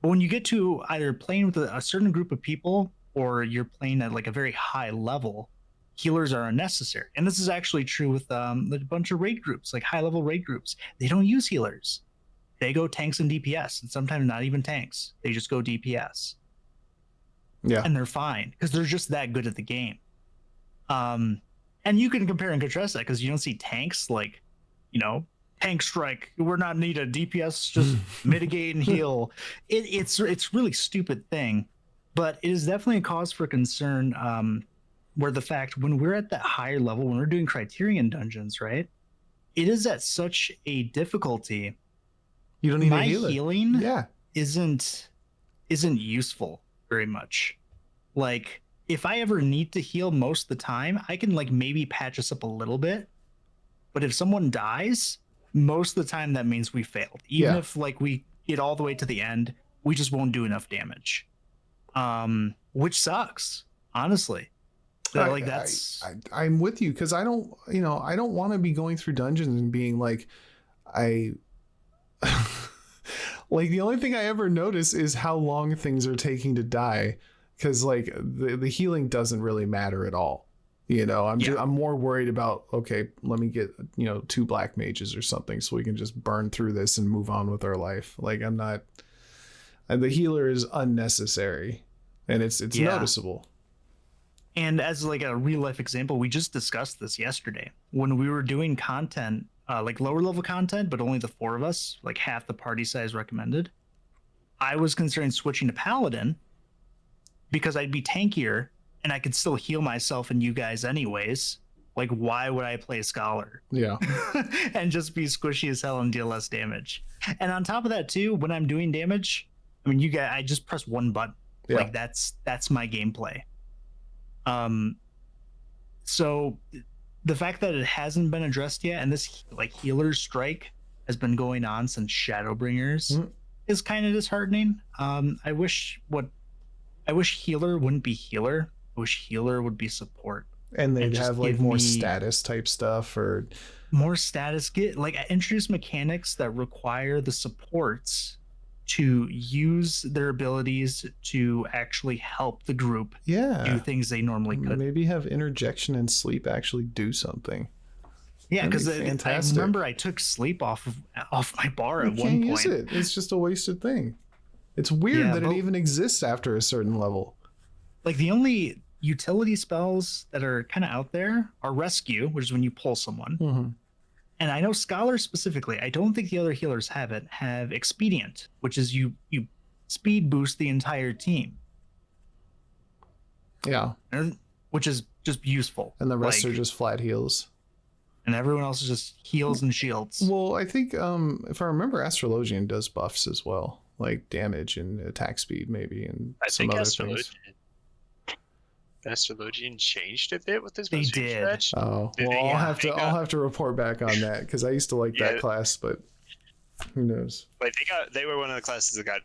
But when you get to either playing with a certain group of people or you're playing at like a very high level, healers are unnecessary. And this is actually true with a bunch of raid groups, like high level raid groups. They don't use healers. They go tanks and DPS, and sometimes not even tanks. They just go DPS. Yeah. And they're fine because they're just that good at the game. And you can compare and contrast that because you don't see tanks like, tank strike. We're not need a DPS, just mitigate and heal. It's really stupid thing, but it is definitely a cause for concern. Where the fact when we're at that higher level, when we're doing Criterion dungeons, right? It is at such a difficulty. You don't need my a healer. Healing yeah. isn't useful very much. Like if I ever need to heal most of the time, I can like maybe patch us up a little bit. But if someone dies, most of the time that means we failed. Even if like we get all the way to the end, we just won't do enough damage. Which sucks, honestly. I'm with you because I don't want to be going through dungeons and being like, like the only thing I ever notice is how long things are taking to die, because like the healing doesn't really matter at all. I'm more worried about, okay, let me get 2 black mages or something so we can just burn through this and move on with our life. Like the healer is unnecessary, and it's noticeable. And as like a real life example, we just discussed this yesterday when we were doing content, like lower level content, but only the 4 of us, like half the party size recommended. I was considering switching to Paladin because I'd be tankier and I could still heal myself and you guys anyways. Like, why would I play Scholar? Yeah. And just be squishy as hell and deal less damage. And on top of that too, when I'm doing damage, I mean, I just press one button. Yeah. Like that's my gameplay. So the fact that it hasn't been addressed yet, and this like healer strike has been going on since Shadowbringers is kind of disheartening. I wish healer wouldn't be healer. I wish healer would be support. And they'd have like more status type stuff or more status. Introduce mechanics that require the supports to use their abilities to actually help the group do things they normally could. Maybe have interjection and sleep actually do something. Yeah, because I remember I took sleep off my bar at one point. You can't use it. It's just a wasted thing. It's weird that it even exists after a certain level. Like the only utility spells that are kind of out there are rescue, which is when you pull someone. Mm-hmm. And I know Scholar specifically, I don't think the other healers have Expedient, which is you speed boost the entire team. Yeah. Which is just useful. And the rest are just flat heals. And everyone else is just heals and shields. Well, I think if I remember, Astrologian does buffs as well, like damage and attack speed maybe, and some other things. Astrologian changed a bit with this. They did. Stretch. Oh, well, I'll have to report back on that because I used to like that class, but who knows? Like they were one of the classes that got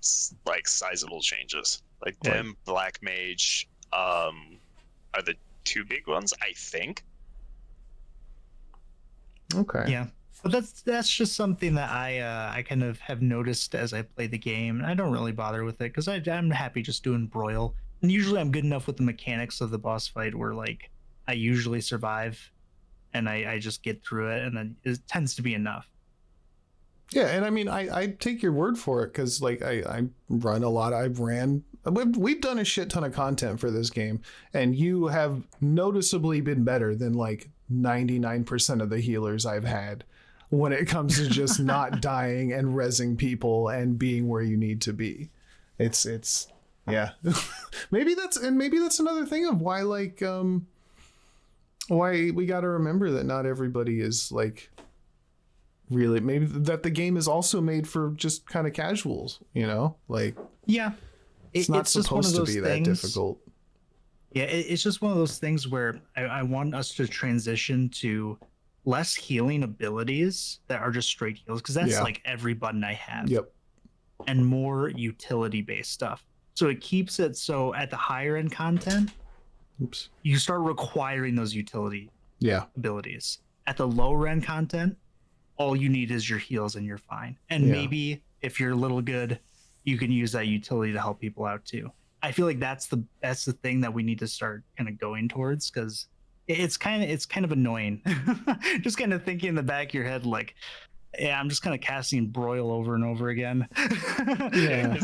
like sizable changes. Like them, Black Mage, are the 2 big ones, I think. Okay. Yeah, but that's just something that I kind of have noticed as I play the game, and I don't really bother with it because I'm happy just doing broil. And usually I'm good enough with the mechanics of the boss fight where like I usually survive and I just get through it, and then it tends to be enough. Yeah, and I mean I take your word for it because like I run a lot. We've done a shit ton of content for this game, and you have noticeably been better than like 99% of the healers I've had when it comes to just not dying and rezzing people and being where you need to be. It's yeah. maybe that's another thing of why like why we got to remember that not everybody is like really, maybe that the game is also made for just kind of casuals, like it's not supposed to be that difficult. Yeah, it's just one of those things where I want us to transition to less healing abilities that are just straight heals, because that's like every button I have. Yep. And more utility based stuff. So it keeps it so at the higher end content, you start requiring those utility abilities. At the lower end content, all you need is your heals and you're fine. And maybe if you're a little good, you can use that utility to help people out too. I feel like that's the thing that we need to start kind of going towards, because it's kind of annoying. Just kind of thinking in the back of your head, like, yeah, I'm just kind of casting Broil over and over again. Yeah.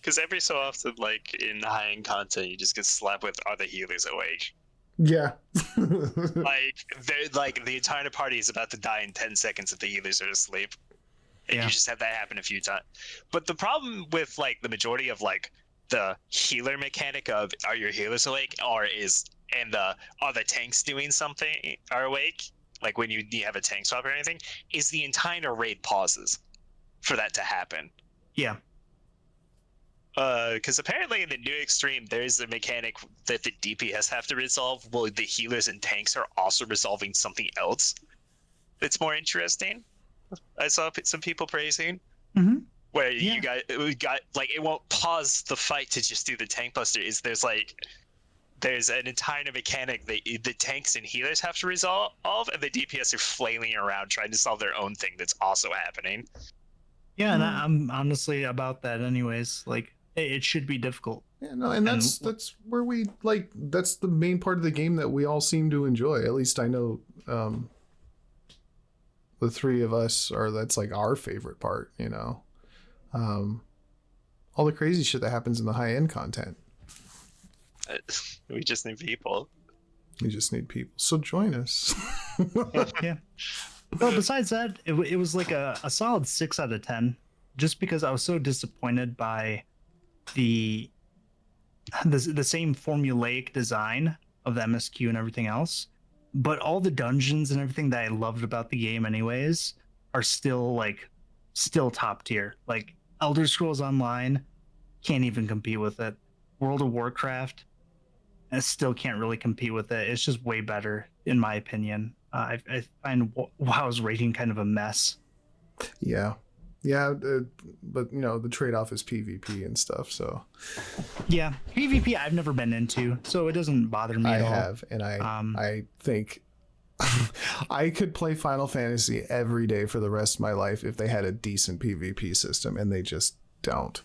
Because every so often, like in high-end content, you just get slapped with, "Are the healers awake?" Yeah. like the entire party is about to die in 10 seconds if the healers are asleep. And you just have that happen a few times. But the problem with like the majority of like the healer mechanic of "are your healers awake?" are the tanks doing something are awake? Like when you have a tank swap or anything, is the entire raid pauses for that to happen. Yeah. Because apparently in the new Extreme, there is a mechanic that the DPS have to resolve, while the healers and tanks are also resolving something else that's more interesting. I saw some people praising, where you got like, it won't pause the fight to just do the tank buster. There's an entire mechanic that the tanks and healers have to resolve, and the DPS are flailing around trying to solve their own thing that's also happening. Yeah, and I'm honestly about that anyways. Like, it should be difficult. Yeah, no, and that's where we like, that's the main part of the game that we all seem to enjoy. At least I know the three of us that's like our favorite part, you know. All the crazy shit that happens in the high end content. We just need people. We just need people. So join us. Yeah. Well, besides that, it was like a solid 6 out of 10, just because I was so disappointed by the same formulaic design of the MSQ and everything else. But all the dungeons and everything that I loved about the game anyways are still top tier. Like Elder Scrolls Online can't even compete with it. World of Warcraft, I still can't really compete with it. It's just way better, in my opinion. I find WoW's rating kind of a mess. Yeah, but you know, the trade-off is PvP and stuff. So yeah, PvP I've never been into, so it doesn't bother me at all. I have, and I think I could play Final Fantasy every day for the rest of my life if they had a decent PvP system, and they just don't.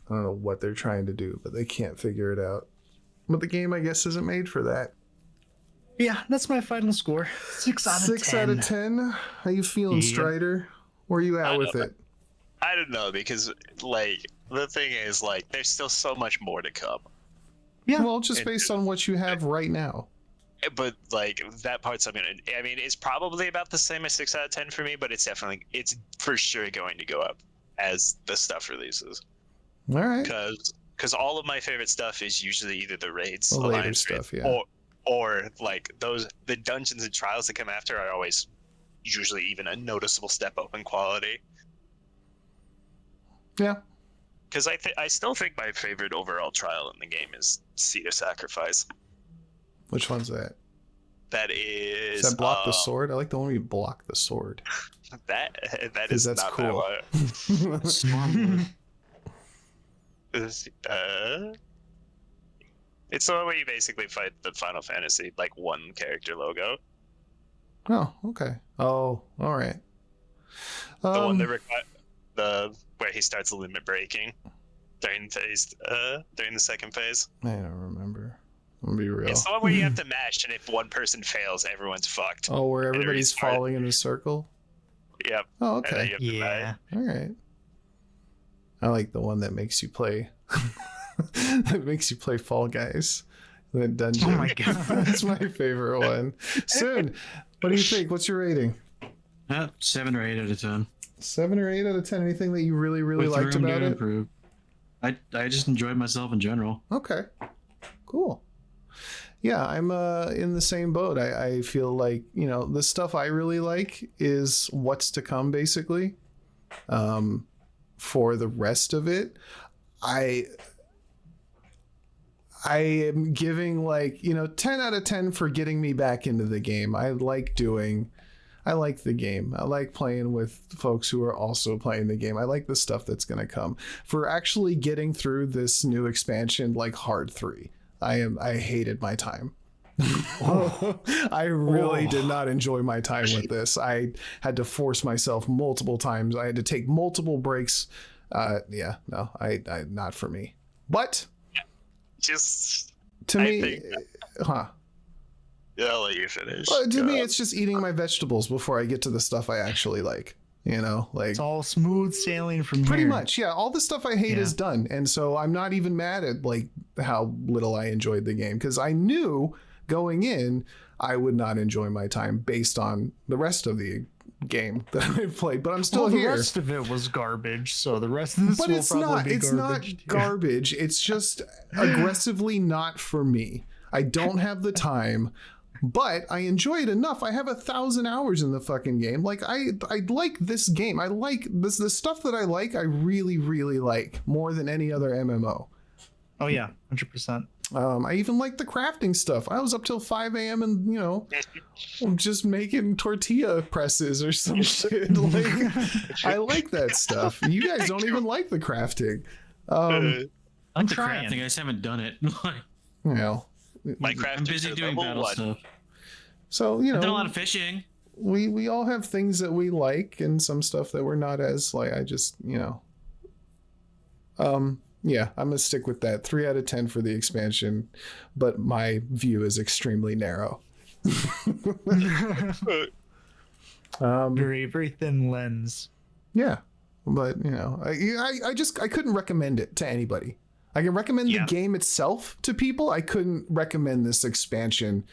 I don't know what they're trying to do, but they can't figure it out. But the game, I guess, isn't made for that. Yeah, that's my final score. 6 out of 10. 6 out of 10? How you feeling, Strider? Where are you at with it? I don't know, because, like, the thing is, like, there's still so much more to come. Yeah, well, just based on what you have right now. But, like, that part's, it's probably about the same as 6 out of 10 for me, but it's for sure going to go up as the stuff releases. All right. Because all of my favorite stuff is usually either the raids, the later stuff, yeah, or like the dungeons and trials that come after are always usually even a noticeable step up in quality. Yeah. Because I still think my favorite overall trial in the game is Seed of Sacrifice. Which one's that? That is. Does that block the sword? I like the one where you block the sword. That is that's not cool. That one. It's the one where you basically fight the Final Fantasy like one character logo. Oh, okay. Oh, all right. The one that where he starts limit breaking during the second phase. I don't remember. I'm gonna be real. It's the one where you have to mash, and if one person fails, everyone's fucked. Oh, where everybody's falling in a circle? Yep. Oh, okay. Yeah. All right. I like the one that makes you play that makes you play Fall Guys. The dungeon. Oh my god. That's my favorite one. Tsun, what do you think? What's your rating? 7 or 8 out of 10. 7 or 8 out of 10. Anything that you really liked about it? Improve. I just enjoyed myself in general. Okay. Cool. Yeah, I'm in the same boat. I feel like, you know, the stuff I really like is what's to come, basically. For the rest of it, I am giving 10 out of 10 for getting me back into the game. I like doing I like the game. I like playing with folks who are also playing the game. I like the stuff that's going to come. For actually getting through this new expansion like Hard 3, I hated my time. I really did not enjoy my time with this. I had to force myself multiple times. I had to take multiple breaks. I not for me. But just to me, Yeah, I'll let you finish. To me, it's just eating my vegetables before I get to the stuff I actually like. You know, like it's all smooth sailing from pretty here. much. Yeah, all the stuff I hate is done, and so I'm not even mad at like how little I enjoyed the game, because I knew going in I would not enjoy my time based on the rest of the game that I played. But I'm still here. The rest of it was garbage, so the rest of this but will it's probably not. be It's garbage not too. garbage. It's just aggressively not for me. I don't have the time. But I enjoy it enough. I have 1,000 hours in the fucking game. Like I like this game. I like this. The stuff that I like, I really, really like more than any other MMO. Oh yeah, 100%. I even like the crafting stuff. I was up till 5 a.m. and, you know, just making tortilla presses or some shit. Like, I like that stuff. You guys don't even like the crafting. I like the trying. crafting. I just haven't done it. You know, My crafting I'm busy is doing level battle 1. stuff. so you I've done a know, lot of fishing. we all have things that we like and some stuff that we're not as like. I just, you know, yeah, I'm gonna stick with that 3 out of 10 for the expansion, but my view is extremely narrow. Very, very thin lens. Yeah, but you know, I couldn't recommend it to anybody. I can recommend the game itself to people. I couldn't recommend this expansion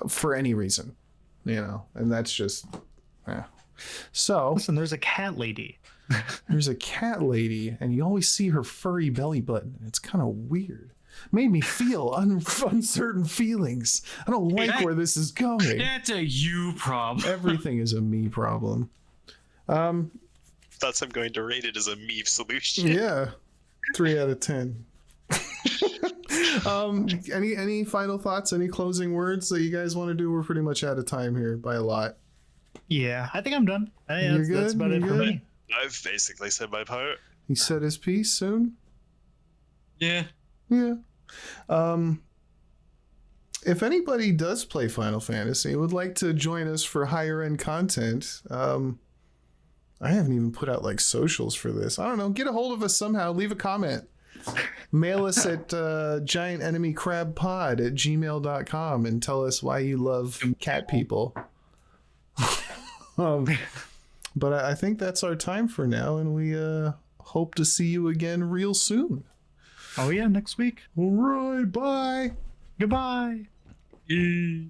for any reason, you know, and that's just, yeah. So Listen, there's a cat lady. there's a cat lady, and you always see her furry belly button. It's kind of weird. Made me feel uncertain feelings. I don't like where this is going. That's a you problem. Everything is a me problem. Thoughts I'm going to rate it as a Meave solution. Yeah, 3 out of 10. Any final thoughts? Any closing words that you guys want to do? We're pretty much out of time here by a lot. Yeah, I think I'm done. You're good? That's about You're it for good? me. I've basically said my part. He said his piece soon. Yeah. Yeah. If anybody does play Final Fantasy and would like to join us for higher end content, I haven't even put out like socials for this. I don't know. Get a hold of us somehow. Leave a comment. Mail us at giantenemycrabpod@gmail.com and tell us why you love cat people. But I think that's our time for now, and we hope to see you again real soon. Oh yeah, next week. All right, bye. Goodbye. Yeah.